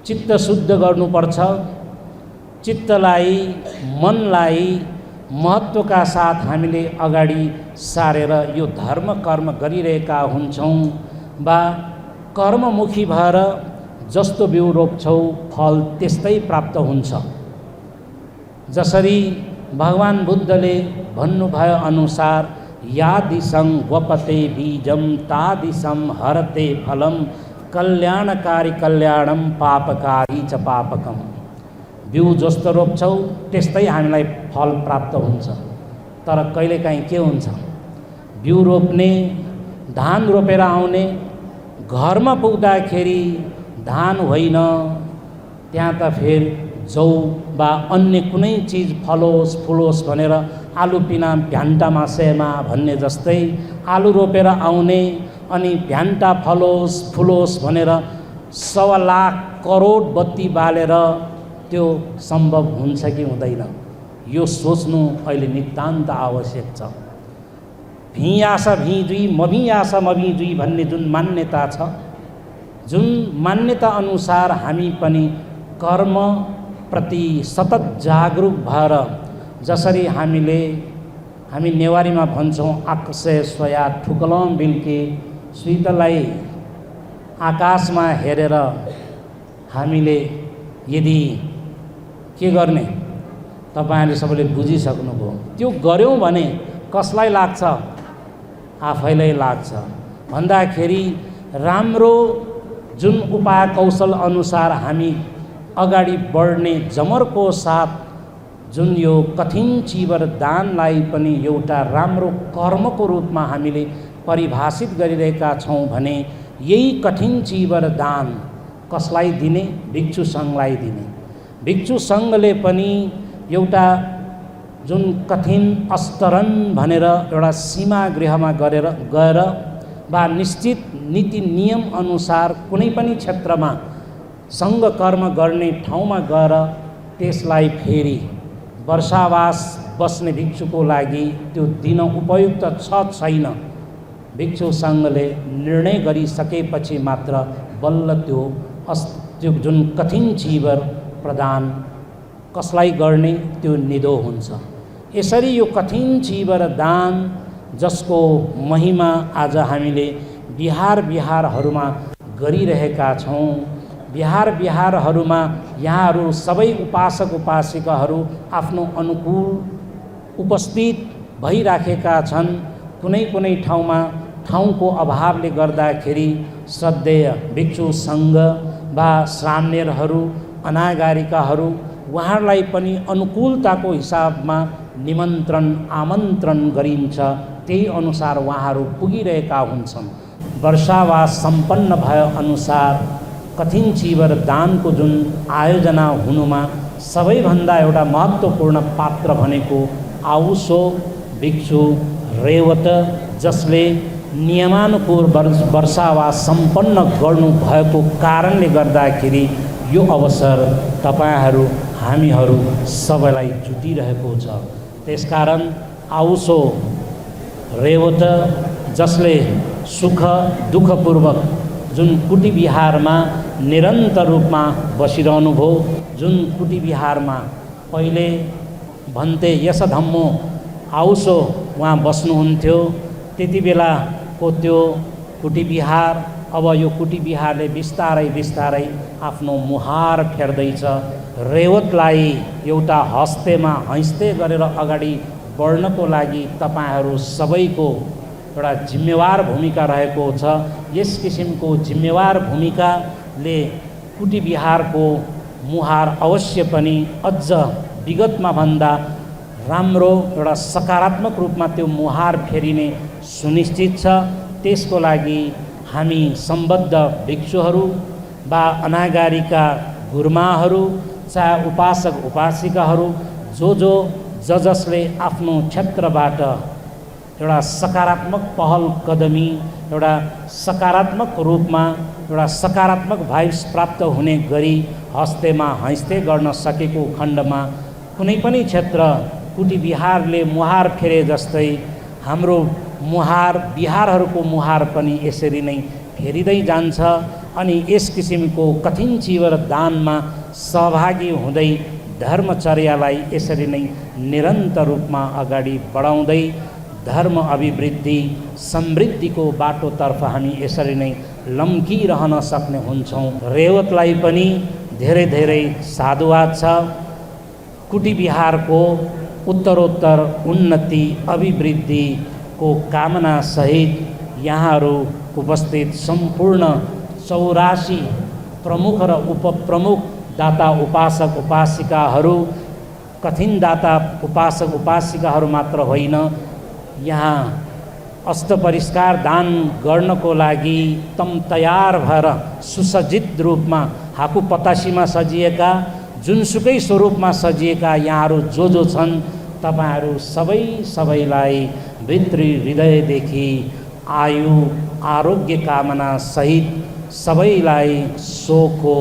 चित्त शुद्ध गर्नुपर्छ। चित्तलाई, मनलाई महत्त्वका साथ हामीले अगाडि सारेर यो धर्म कर्म गरिरहेका हुन्छौँ वा कर्ममुखी भएर जस्तो बिउ रोप्छौँ फल त्यस्तै प्राप्त हुन्छ। जसरी भगवान् बुद्धले भन्नुभयो अनुसार यादिशं वपते बीजम तादिशं हरते फलम कल्याणकारी कल्याणम पापकारी च पापकम। बिउ जस्तो रोप्छौ त्यस्तै हामीलाई फल प्राप्त हुन्छ। तर कहिलेकाहीँ के हुन्छ, बिउ रोप्ने, धान रोपेर आउने, घरमा पुग्दाखेरि धान होइन, त्यहाँ त फेर जौ वा अन्य कुनै चिज फलोस् फुलोस् भनेर आलु पिना भ्यान्टा मासेमा भन्ने जस्तै आलु रोपेर आउने अनि भ्यान्टा फलोस् फुलोस् भनेर 1.25 लाख करोड बत्ती बालेर त्यो सम्भव हुन्छ कि हुँदैन, यो सोच्नु अहिले नितान्त आवश्यक छ। भिँ आशा भिँ जुई, मभिँ आशा मभिँ जुई भन्ने जुन मान्यता छ, जुन मान्यता अनुसार हामी पनि कर्म प्रति सतत जागरुक भएर, जसरी हामी नेवारीमा भन्छौँ आकाशे स्वया ठुकलम बिल्के, सुइतलाई आकाशमा हेरेर हामीले यदि के गर्ने, तपाईँहरूले सबैले बुझिसक्नुभयो। त्यो गऱ्यौँ भने कसलाई लाग्छ? आफैलाई लाग्छ। भन्दाखेरि राम्रो जुन उपाय कौशल अनुसार हामी अगाडि बढ्ने जमरको साथ जुन यो कठिन चिवर दानलाई पनि एउटा राम्रो कर्मको रूपमा हामीले परिभाषित गरिरहेका छौँ भने यही कठिन चिवर दान कसलाई दिने? भिक्षु सङ्घलाई दिने। भिक्षु सङ्घले पनि एउटा जुन कठिन अस्तरण भनेर एउटा सीमा गृहमा गएर वा निश्चित नीति नियम अनुसार कुनै पनि क्षेत्रमा सङ्घ कर्म गर्ने ठाउँमा गएर त्यसलाई फेरि वर्षावास बस्ने भिक्षुको लागि त्यो दिन उपयुक्त छ छैन, भिक्षु सङ्घले निर्णय गरिसकेपछि मात्र बल्ल त्यो जुन कठिन चिवर प्रदान कसलाई गर्ने त्यो निदो हुन्छ। यसरी यो कठिन चिवर दान जसको महिमा आज हामीले बिहारहरूमा गरिरहेका छौँ, बिहारहरूमा यहाँहरू सबै उपासक उपासिकाहरू आफ्नो अनुकूल उपस्थित भइराखेका छन्। कुनै ठाउँमा ठाउँको अभावले गर्दाखेरि श्रद्धेय भिक्षु सङ्घ वा श्राम्यहरू, अनागारिकाहरू, उहाँहरूलाई पनि अनुकूलताको हिसाबमा निमन्त्रण आमन्त्रण गरिन्छ। त्यही अनुसार उहाँहरू पुगिरहेका हुन्छन्। वर्षावास सम्पन्न भए अनुसार कठिन चिवर दानको जुन आयोजना हुनुमा सबैभन्दा एउटा महत्त्वपूर्ण पात्र भनेको आउसो भिक्षु रेवत, जसले नियमानुकूल वर्षावास सम्पन्न गर्नु भएको कारणले गर्दाखेरि यो अवसर तपाईहरू हामीहरू सबैलाई जुटिरहेको छ। त्यसकारण आउसो रेवत, जसले सुख दुःखपूर्वक जुन कुटी बिहारमा निरन्तर रूपमा बसिरहनु भयो, जुन कुटी बिहारमा पहिले भन्थे यस धम्मो आउसो उहाँ बस्नुहुन्थ्यो, त्यति बेलाको त्यो कुटी बिहार अब यो कुटीबिहारले बिस्तारै बिस्तारै आफ्नो मुहार फेर्दैछ। रेवतलाई एउटा हस्तेमा हैस्ते गरेर अगाडि बढ्नको लागि तपाईहरू सबैको एउटा जिम्मेवार भूमिका रहेको छ। यस किसिमको जिम्मेवार भूमिकाले कुटीबिहारको मुहार अवश्य पनि अझ विगतमा भन्दा राम्रो एउटा सकारात्मक रूपमा त्यो मुहार फेरिने सुनिश्चित छ। त्यसको लागि हामी सम्बद्ध भिक्षुहरू वा अनागारीका गुरुमाहरू, चाहे उपासक उपासिकाहरू, जसले आफ्नो क्षेत्रबाट एउटा सकारात्मक पहल कदमी, एउटा सकारात्मक रूपमा एउटा सकारात्मक भाइब्स प्राप्त हुने गरी हस्तेमा हैस्ते गर्न सकेको खण्डमा कुनै पनि क्षेत्र कुटीबिहारले मुहार फेरे जस्तै हाम्रो मुहार, बिहारहरूको मुहार पनि यसरी नै फेरिँदै जान्छ। अनि यस किसिमको कठिन चीवर दानमा सहभागी हुँदै धर्मचर्यालाई यसरी नै निरन्तर रूपमा अगाडि बढाउँदै धर्म अभिवृद्धि समृद्धिको बाटोतर्फ हामी यसरी नै लम्किरहन सक्ने हुन्छौँ। रेवतलाई पनि धेरै धेरै साधुवाद छ। कुटीबिहारको उत्तरोत्तर उन्नति अभिवृद्धिको कामना सहित यहाँहरू उपस्थित सम्पूर्ण 84 प्रमुख र उपप्रमुख दाता उपासक उपासिकाहरू, कठिन दाता उपासक उपासिकाहरू मात्र होइन, यहाँ अष्टपरिष्कार दान गर्नको लागि तम तयार भएर सुसज्जित रूपमा हाकु पतासीमा सजिएका, जुनसुकै स्वरूपमा सजिएका यहाँहरू जो छन्, तपाईहरू सबैलाई भित्री हृदयदेखि आयु आरोग्य कामना सहित सबैलाई शोको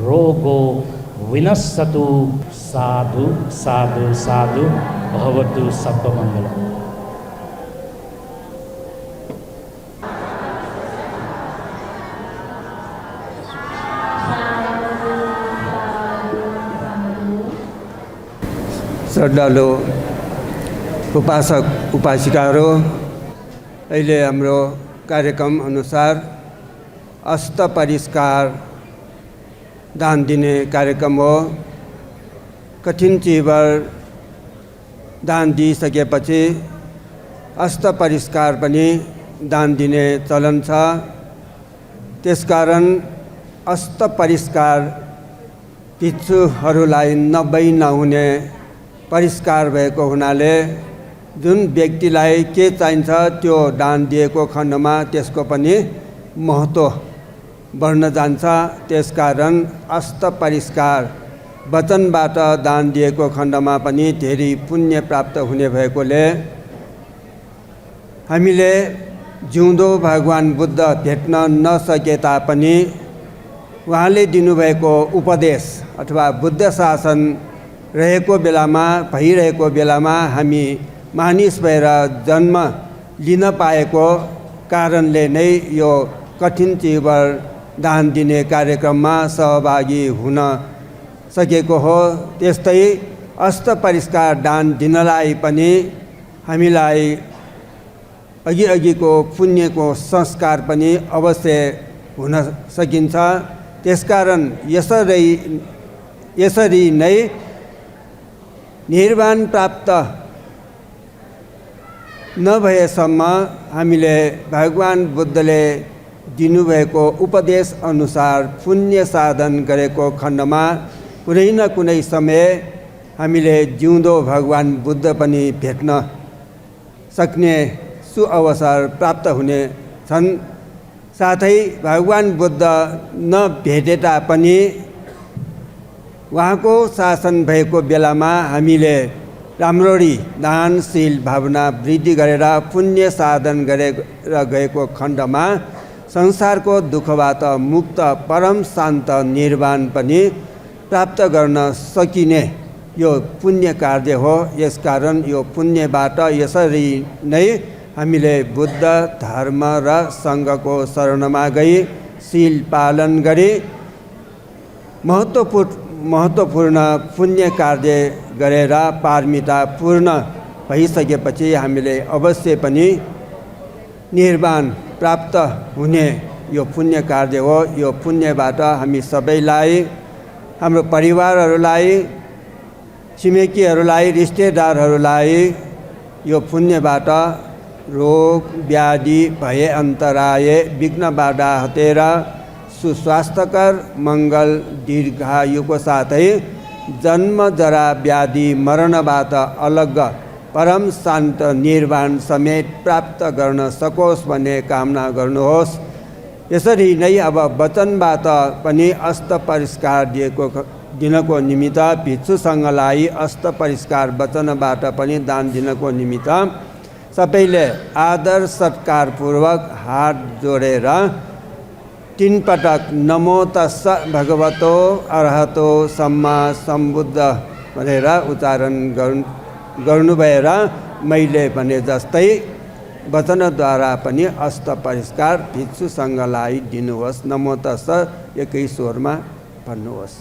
रोगो विनश्यतु। साधु साधु साधु भवतु सर्वमङ्गलम्। श्रद्धालु उपासक उपासिकाहरू, अहिले हाम्रो कार्यक्रम अनुसार अष्टपरिष्कार दान दिने कार्यक्रम हो। कठिन चीवर दान दिइसकेपछि अष्टपरिष्कार पनि दान दिने चलन छ। त्यसकारण अष्टपरिष्कार भिक्षुहरूलाई नहुने परिष्कार भएको हुनाले जुन व्यक्तिलाई के चाहिन्छ त्यो दान दिएको खण्डमा त्यसको पनि महत्त्व बढ्न जान्छ। त्यसकारण अष्टपरिष्कार वचनबाट दान दिएको खण्डमा पनि धेरै पुण्य प्राप्त हुने भएकोले हामीले जिउँदो भगवान बुद्ध भेट्न नसके तापनि उहाँले दिनुभएको उपदेश अथवा बुद्ध शासन भइरहेको बेलामा हामी मानिस भएर जन्म लिन पाएको कारणले नै यो कठिन चीवर दान दिने कार्यक्रममा सहभागी हुन सकेको हो। त्यस्तै अष्टपरिष्कार दान दिनलाई पनि हामीलाई अघिको पुण्यको संस्कार पनि अवश्य हुन सकिन्छ। त्यसकारण यसरी नै निर्वाण प्राप्त नभएसम्म हामीले भगवान बुद्धले दिनुभएको उपदेश अनुसार पुण्य साधन गरेको खण्डमा कुनै न कुनै समय हामीले जिउँदो भगवान बुद्ध पनि भेट्न सक्ने सुअवसर प्राप्त हुने छन्। साथै भगवान बुद्ध नभेटे तापनि उहाँको शासन भएको बेलामा हामीले राम्ररी दानशील भावना वृद्धि गरेर पुण्य साधन गरेर गएको खण्डमा संसारको दुःखबाट मुक्त परम शान्त निर्वाण पनि प्राप्त गर्न सकिने यो पुण्य कार्य हो। यसकारण यो पुण्यबाट यसरी नै हामीले बुद्ध धर्म र सङ्घको शरणमा गई शील पालन गरी महत्त्वपूर्ण पुण्य कार्य गरेर पारमिता पूर्ण भइसकेपछि हामीले अवश्य पनि निर्वाण प्राप्त हुने यो पुण्य कार्य हो। यो पुण्यबाट हामी सबैलाई, हाम्रो परिवारहरूलाई, छिमेकीहरूलाई, रिश्तेदारहरूलाई यो पुण्यबाट रोग व्याधि भय अन्तराय विघ्न बाधा हटेर सुस्वास्थ्यकर मङ्गल दीर्घायुको साथै जन्म जरा व्याधि मरणबाट अलग परम शान्त निर्वाण समेत प्राप्त गर्न सकोस् भन्ने कामना गर्नुहोस्। यसरी नै अब वचनबाट पनि अस्त परिष्कार दिनको निमित्त भिक्षुसँगलाई अस्त परिष्कार वचनबाट पनि दान दिनको निमित्त सबैले आदर सत्कारपूर्वक हात जोडेर 3 पटक नमो तस्स भगवतो अरहतो सम्मा सम्बुद्ध भनेर उच्चारण गर्नु भएर मैले भने जस्तै वचनद्वारा पनि अस्त परिष्कार भिक्षुसँगलाई दिनुहोस्। नमो तस्स एकै स्वरमा भन्नुहोस्।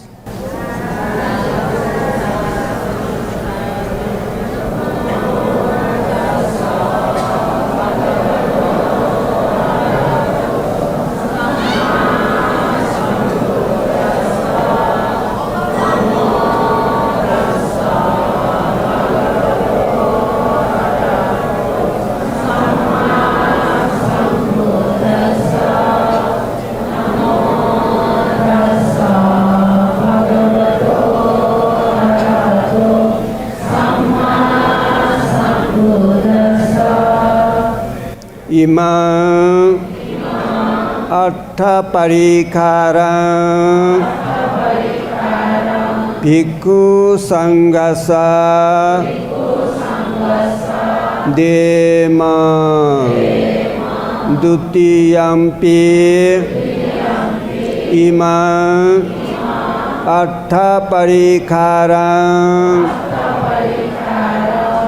इमा अर्थ परिखारा भिक्खु संघस देम द्वितीयम्पि इमा अर्थ परिखारा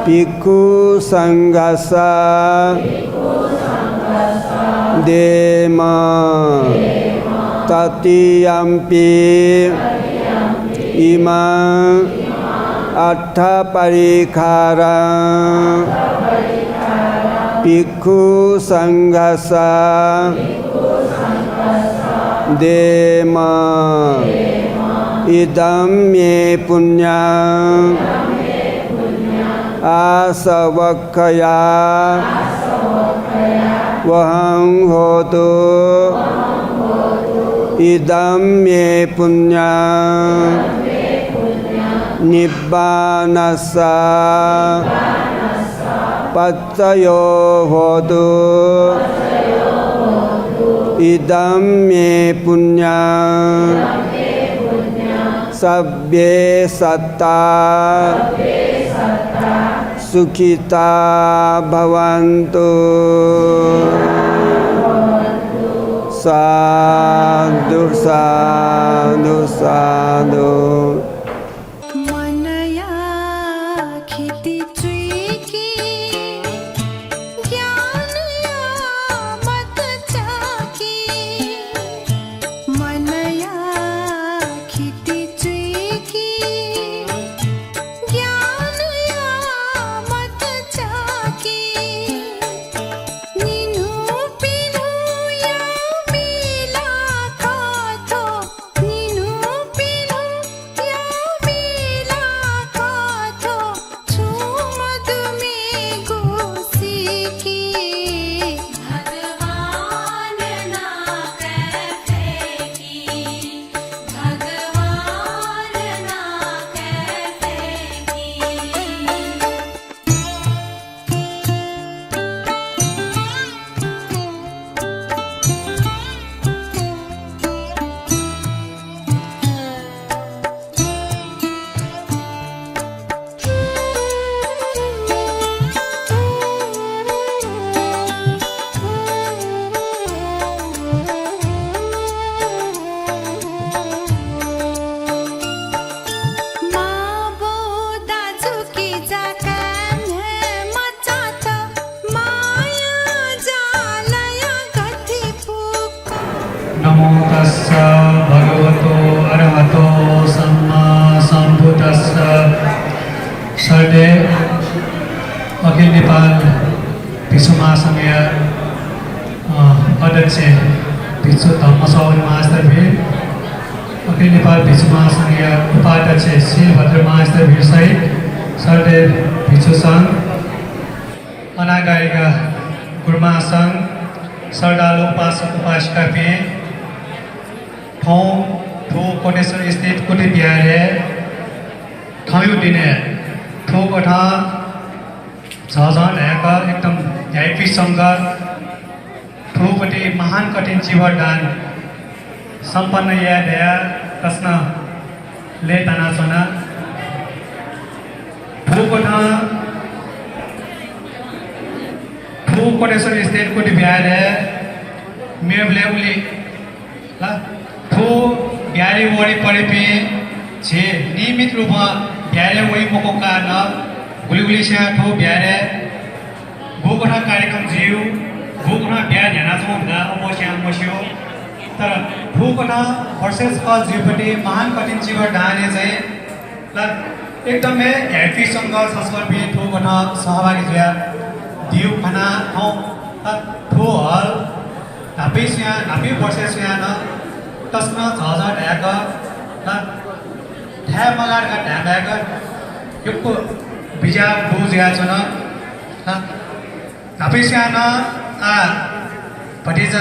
भिक्खु संघस देम तृतीयम्पि इमा अर्थ परिखारा भिक्खु संघस देम इदं मे पुण्यं आसवक्खया वहं होतु इदं मे पुण्यं निब्बानस्स पच्चयो होतु इदं मे पुण्यं सब्बे सत्ता सुखिता भवन्तु। साधु साधु साधु। नमो तस्स भगवतो अरहतो सम्मा सम्बुद्धस्स। सर्वे अखिल नेपाल भिक्षु महासङ्घीय अध्यक्ष भिक्षु धम्मसौन महास्तर भिड अखिल नेपाल भिक्षु महासङ्घीय उपाध्यक्ष शिरभद्र महास्तर भिडसहित सरदेव भिक्षु सङ्घ अनागारिका गुरुमा सङ्घ श्रद्धालु उपासक उपासिका पेँ ठाउँ ठो कोटेश्वर स्थित कुटी बिहारे ठाउँ दिने ठो कोठा झझन ढाका एकदम ध्याइपी सङ्घ ठोपट्टि महान कठिन जीवन दान सम्पन्न या दया प्रश्न ले तानाचना ठोकोठा ठो कोटेश्वर स्थित कुटी बिहारे मेवले उली ल ठो बिहारी वरिपरि पे छे नियमित रूपमा बिहारे वही मको कारण गुलिगुलीसिया ठो बिहारे गोकोठा कार्यक्रम जिउ गोकोठा बिहा ध्यानाचमा हुँदा अमस्यो तर ठोकोठा वर्षेस कल जिउपट्टि महान कठिन जीवन ढाने चाहिँ ल एकदमै ह्याप्पीसँग संस्कृति ठोकोठा सहभागी जुया दिउ खाना ठाउँ ठो हल ढापी वर्षेस यहाँ तस्न झझ ढ्याक ल ढ्या मगारका ढ्याक यो बिजा बुझ्या छ न ढापीस्यान भटिजा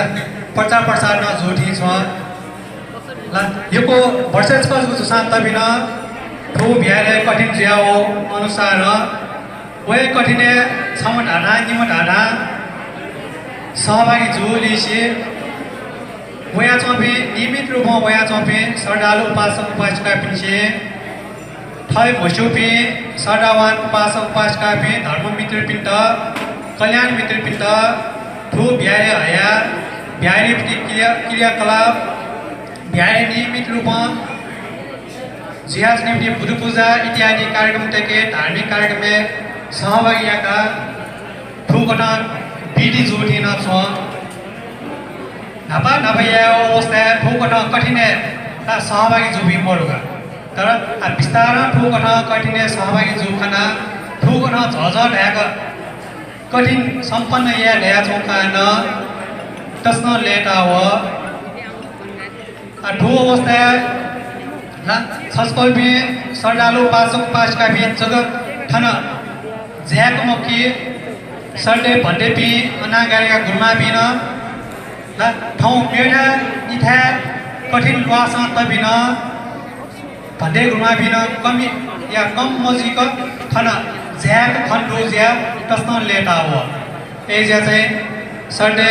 प्रचार प्रसारमा जोठी छ ल यो वर्षेसको शान्त बिना ठो बिहारे कठिन ज्याओ अनुसार वय कठिने छम ढाडा निम ढाडा सहभागी जोलिसे वया चौपे नियमित रूपमा वया चौपे श्रद्धालु उपासक उपासिका पिन्छे थय भोसुपे श्रद्धावान उपासक उपासिका पे धर्म मित्र पिण्ड कल्याण मित्र पिण्ड ठो बिहारे हया बिहारी क्रियाकलाप बिहारी नियमित रूपमा जिहाज निम्ति बुध पूजा इत्यादि कार्यक्रम टेके धार्मिक कार्यक्रम में सहभागी याका ठोकोठा विधि जोडिन छ नापा नभया अवस्था ठोकोठा कठिने सहभागी जोबी मरुगा तर बिस्तार ठोकोठा कठिने सहभागी जोखाना ठोकोठा झझ ढ्याक कठिन सम्पन्न या ढ्या चौकान तस्न लेटा हो ठो अवस्था छस्कल्पी श्रद्धालु उपासक उपासिका बीच जगत ठन ज्याक मक्की सर्दे भन्डेपी अनागारिका गुरुमा बिन ठाउँ मेढा इथा कठिन वासा तबिन भन्डे गुरुमा बिन कमी या कम मजिक ठन ज्याक खन्डो ज्या तस्न लेटा हो एज्या चाहिँ सर्दे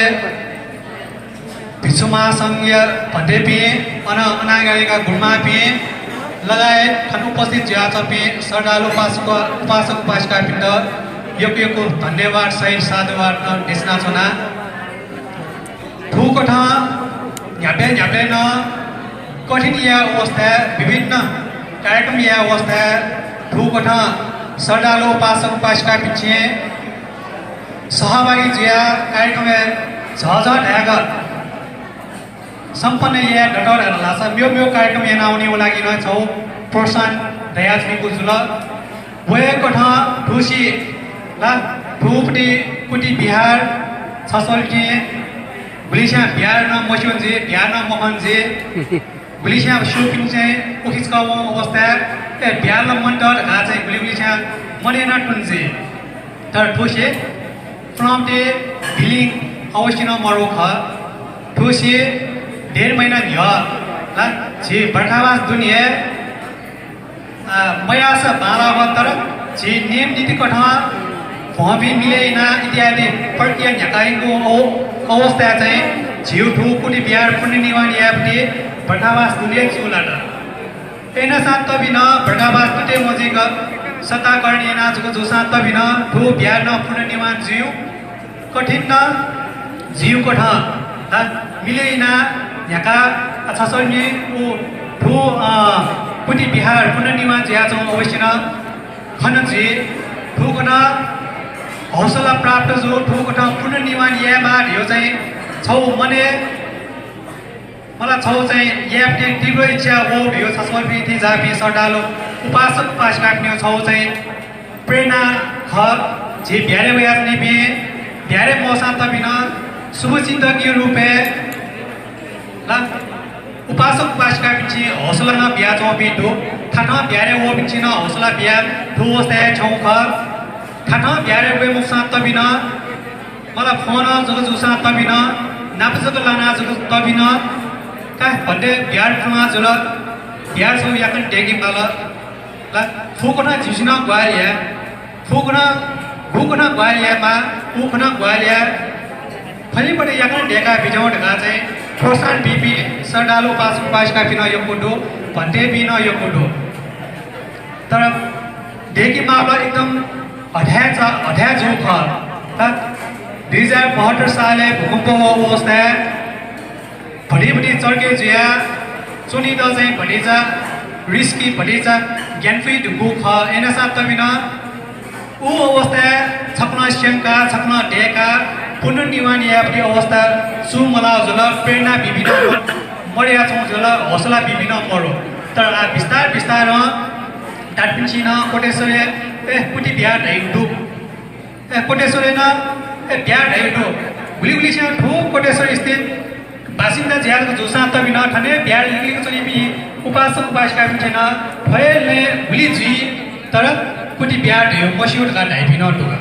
भिक्षु महासङ्घीय भन्डेपी अनागारिका गुरुमा पी लगायत ठन उपस्थित ज्या चपी श्रद्धालु उपासक उपासिका पिण्ड योग्यको धन्यवाद सहित साधुवाद देशना छना ठोकोठा ह्याप्या न कठिन या अवस्था विभिन्न कार्यक्रम या अवस्था ठोकोठा श्रद्धालु उपासक उपासिका पिछे सहभागी ज्या कार्यक्रम झझ ढ्याक सम्पन्न या डटर लासा म्यो कार्यक्रम यहाँ आउने लागि न छौ प्रोत्साहन दया छुको जुल वय कोठा ठुसी ला ठुपटी कुटी बिहार छसल्टी बुलिसा बिहार न मस्योन्जे बिहार न महन्जे बुलिसा सुपिङ चाहिँ उखिचका अवस्था ए बिहार न मन्डल घा चाहिँ बुलिसा मनेना टुन्जे तर ठुसे फ्रमटे बिलिङ अवश्य न मरो ख ठुसे डेढ़ महीना धिया ला छि बर्खावास दुनिया मयास बालावतर छि नियम नीति कठा भबी मिलेना इत्यादि प्रक्रिया झकाइको अवस्था चाहिँ झिउ ठु कुटी बिहार पुण्य निवान यापटी बर्खावास दुनिया चुलाटा एना साथ तबिन बर्खावास तुटे मजिक सत्ताकरण एनाजको जो साथ तबिन ठु बिहार न पुण्य निवान जिउ कठिन न जिउ कठा मिलेना यका छसल्मी ठु कुटी बिहार पुनर्निर्माण ज्या चौ अवश्य न खनजी ठुकोठा हौसला प्राप्त जो ठुकोठा पुनर्निर्माण या बाट यो चाहिँ छौ मने मलाई छौ चाहिँ यापटे तीव्र इच्छा हो यो छसल्मी थि जापी श्रद्धालु उपासक उपासिका पनि छौ चाहिँ प्रेरणा ख जे भ्यारे वयास निपे भ्यारे मौसा तबिन शुभचिन्तकीय रूपे ल उपासक उपासिका बिची हौसला न बिया चौ बिटो ठाठा ब्यारे वो बिची न हौसला बिया ठो वस्ता छौ ख ठाठा ब्यारे वे मुसा तबिना मला फोन जग जुसा तबिना नापजग लाना जग तबिना का भन्ने ब्यार ठमा जुल ब्यार छौ याकन डेगी माल ल फुकना जिसिना ग्वालिया फुकना भुकना ग्वालिया मा उखना ग्वालिया फलिपटे याकन डेका बिजौ ढका चाहिँ ठोसान बिबी सडालो पास पासका पिन यो कुडो भन्टे बिन यो कुडो तर डेकी माला एकदम अढ्या जो ख त 2072 साले भूकम्प हो अवस्था भडीभडी चर्के जुया चुनी द चाहिँ भडीचा रिस्की भडीचा ज्ञानफी ढुकु ख एनसा तबिन ऊ अवस्था छप्न श्यंका छप्न ढेका पुनर्निर्माण यापी अवस्था सुमला जुल प्रेरणा विभिन्न मर्या छौँ जुल हौसला विभिन्न मरो तर आ बिस्तार बिस्तार डाटपिन्ची न कोटेश्वरी कुटी बिहार ढाइडु कोटेश्वरी न बिहार ढाइडु भुली से ठो कोटेश्वरी स्थित बासिन्दा ज्यालको जोसा तबिन ठने बिहार लिगेको चली बि उपासक उपासिका बिछेन भएले भुली जुई तर कुटी बिहार ढाइयो मसिउटका ढाइपिन टुका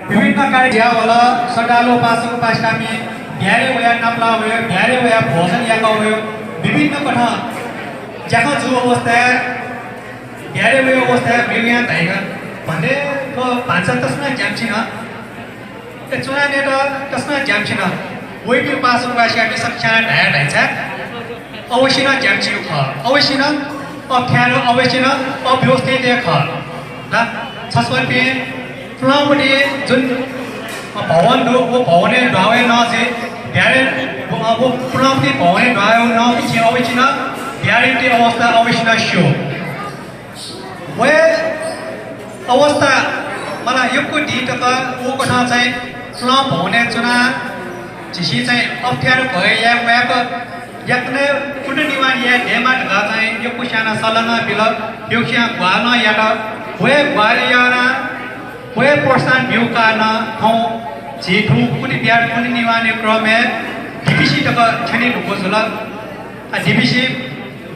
विभिन्न कार्य ज्या होला सडालो उपासक उपासिका मि ब्यारे वया नाप्ला भयो ब्यारे वया भोजन याका भयो विभिन्न कथा ज्याको जो अवस्था ब्यारे वया अवस्था मिलिया धाइगा भन्ने को भान्सा तस्मा ज्यामछिन ए चुना नेट तस्मा ज्यामछिन वइ बि उपासक उपासिका मि सक्षा ढाया ढाइछा अवश्य न ज्यामछिउ ख अवश्य न अप्ठ्यारो अवश्य न अव्यवस्थित ख ल छस्वरपे फुलाउपट्टि जुन भवन हो वो भवने ढावे न चाहिँ ब्यारे वो फुलाउपट्टि भवने ढावे न पछि अवश्य न ब्यारेटी अवस्था अवश्य न स्यो वे अवस्था मलाई योको डिटका वो कथा चाहिँ फुलाउ भवने चुना जिसी चाहिँ अप्ठ्यारो भए या वयाको याक्ने पुनर्निर्माण या डेमा ढका चाहिँ यो कुसाना सलना बिल यो क्या ग्वाना या वे ग्वालियाना वे प्रोत्साहन भ्यूकाना हौ जेठु कुटी बिहार पुनर्निर्माण क्रमे डीबीसी तक छने ढुको जुल डीबीसी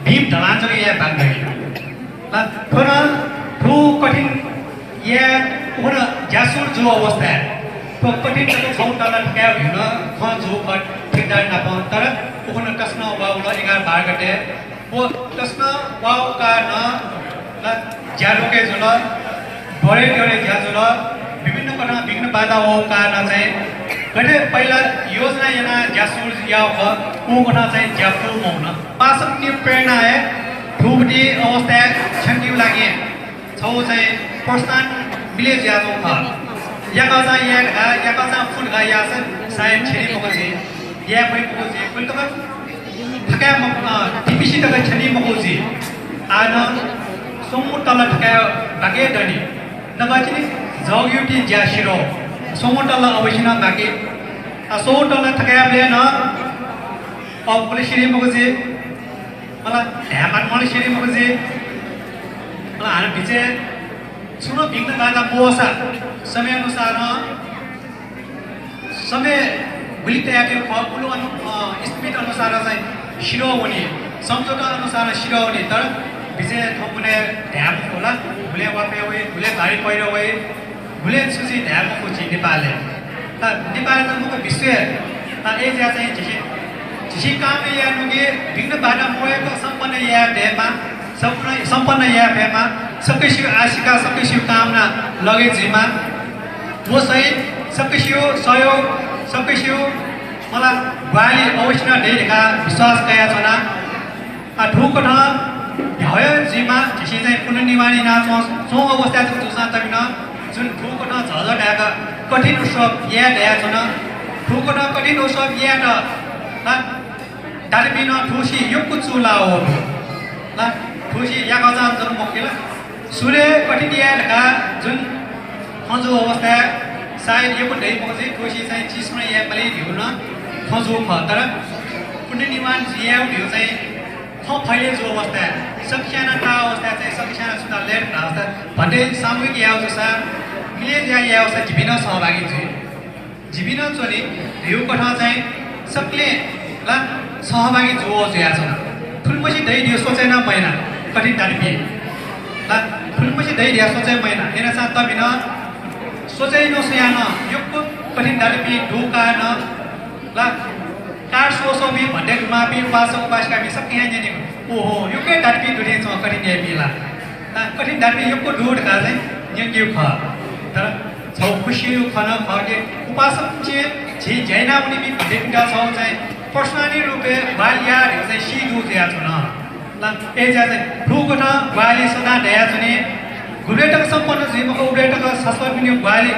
भीम ढलाञ्चो या बागदगी ल थोना ठु कठिन या उन जासुर जो अवस्था तो कठिन तक छौ तल ठ्या हुन ख जो कट ठिकदार न पाउँ तर उन कस्न वाउल 11 12 गते वो कस्न वाउ का न ल ज्यालोके जुल बढे गरे ज्याजुल विभिन्न कथा विघ्न बाधा हो कारण चाहिँ गटे पहिला योजना yana ज्यासुर या हो को कथा चाहिँ ज्याफु मौन पासकनि प्रेरणा है ठुबडी अवस्था छन्दिउ लागि छौ चाहिँ प्रोत्साहन मिले ज्याजो ख याका चाहिँ याका चाहिँ फुल गाया छ सायद छेरी मगजे या पनि मगजे कुल त ठका टिपिसी त छनी मगजे आन सोमु तल ठका बागे दनी नबाचिनी जौयुटी ज्यासिरो सोमोटल अवश्य न बाके सोमोटल ठकायाले न अब पुलिस श्री मगजे मलाई ध्यान मलाई श्री मगजे मलाई हान बिचे सुनो बिग्न बाधा मोसा समय अनुसार समय बुलितया के फकुलो स्पिड अनुसार चाहिँ शिरो हुने सम्झौता अनुसार शिरो हुने तर विजय थोपुने ध्यान होला भुले वापे वए भुले भारी पहिरो वए भुले सुसी ध्यान खोजी नेपालले त नेपाल त मुख विश्व ए ज्या चाहिँ जिसी काम या नुगे विघ्न बाधा मोएको सम्पन्न या देमा सम्पन्न या भेमा सबैसियो आशिका सबैसियो कामना लगे जिमा वो सहित सबैसियो सहयोग सबैसियो मलाई ग्वाली अवश्य न डेका विश्वास गया छना ठुक न भयो जिमा जिसी चाहिँ पुनर्निर्माण ना सो अवस्था जुसा तबिन जुन ठुक न झझडाका कठिन सब या दया छन ठुक न कठिन सब या न दालबिन ठुसी यो कुचुला हो ल ठुसी या गजा जुन मकेला सूर्य कठिन या ढका जुन खंजो अवस्था सायद यो पनि मके ठुसी चाहिँ चिसमा या पले दिउ न खंजो खतर पुनर्निर्माण या दिउ चाहिँ फैले जो अवस्था सक्षाना का अवस्था चाहिँ सक्षाना सुधार लेट अवस्था भन्ने सामूहिक या जसा मिले या अवस्था जीविन सहभागी छु जीविन चोली रिउ कथा चाहिँ सबले ल सहभागी जो या छ फुलपछि दै दियो सोचेन मैना कठिन डाडपी ला फुलपछि दै दिया सोचे मैना हेन सा तबिन सोचे नो सुयान युक्को कठिन डाडपी ढोका न ला कार सोसो भी भन्ने मापी उपासक उपासका भी सब यहाँ जने ओहो युकै डाडपी दुने छ कठिन या बिला ला कठिन डाडपी युक्को ढोड का चाहिँ यज्ञ ख तर छौ खुशी खन खगे उपासक जे जैना उनी भी भन्ने पिटा छ चाहिँ पर्सनली रूपे बालिया चाहिँ सिधु दिया छ न ला ए चाहिँ ठुको न बाली सदा दया छने गुरेटक सम्पन्न जीवको उडेटक शाश्वत पनि बाली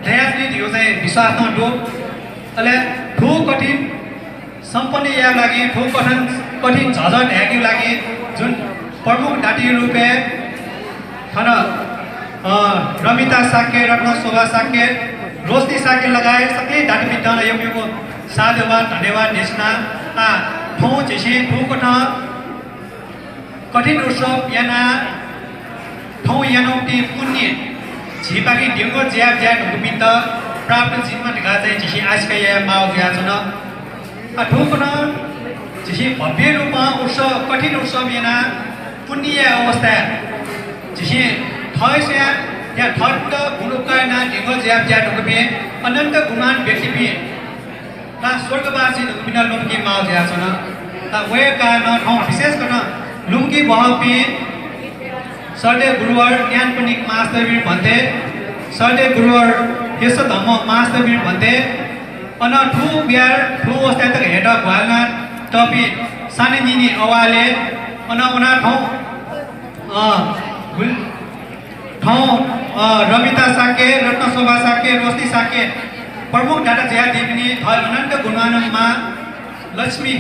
दया छने दियो चाहिँ विश्वास न डो अले ठु कठिन सम्पन्न या लागि ठु कठिन झझट ह्याकी लागि जुन प्रमुख डाटी रूपे खन रमिता साके रत्न शोभा साके रोशनी साके लगाए सबै डाटी बिटन योगको साधुवाद धन्यवाद देशना ठौ जेसे ठुको न कठिन उत्सव याना ठौ यानो ती पुण्य झिपाकी ढिङ्गो ज्याब ज्याब हुबित प्राप्त जीवन ढिगा चाहिँ जेसे आजका या माउ ज्या छन ठुको न जेसे भव्य रूपमा उत्सव कठिन उत्सव याना पुण्य अवस्था जेसे थयस्या या ठट्ट गुणकाना ढिङ्गो ज्याब ज्याब हुबे अनन्त गुणवान व्यक्ति भी ला स्वर्गवासी बिना लुम्की माउ ज्या छन ता वे कारण ठाउँ विशेष गर्न लुम्की बहपी सर्दे गुरुवर ज्ञान पनिक मास्तवीर भन्थे सर्दे गुरुवर यस धम्म मास्तवीर भन्थे अन ठु बिहार ठु अवस्था तक हेड भएन टपी साने निनी अवाले अन उना ठाउँ रमिता साके रत्न शोभा साके रोशनी साके प्रमुख डाटा जया देविनी थल अनन्त गुणवानमा लक्ष्मी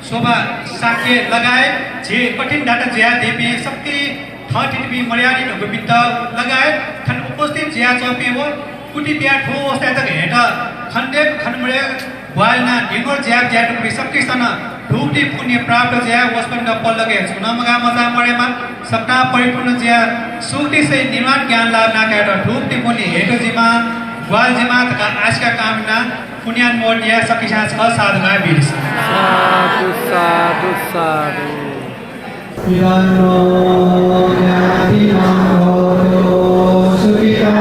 शोभा साके लगाए जे कठिन डाटा जया देवी शक्ति थटिबी मर्यादित गोविन्द लगाए खन उपस्थित जया चौपी हो कुटी बिहा ठो अवस्था तक हेट खण्डे खनमरे वालना ढिङ्गो ज्याब ज्याब टुकरी सबके सन ढुक्टी पुण्य प्राप्त जया वस्पन्द पल लगे नमगा मजा मरेमा सप्ता परिपूर्ण जया सुक्ति से निर्माण ज्ञान लाभ नाकाट ढुक्टी पुण्य हेटो जिमा ग्वाल जिमा तका आजका कामना पुण्यान मोड या सकिसा छ साधुका बिर्स साधु साधु साधु Pirano nyati manghoto sukita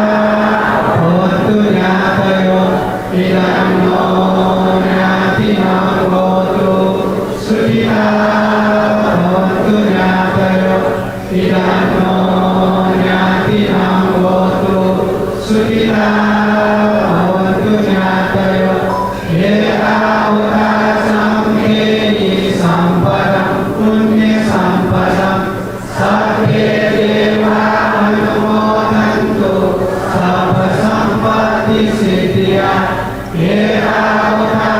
hotu nyatayo Pirano nyati manghoto sukita hotu nyatayo Pirano nyati manghoto sukita hotu nyatayo Yeta uta samkeni sampadam punya sampadam sakhe deva anumodantu sabha sampati siddhya Yeta uta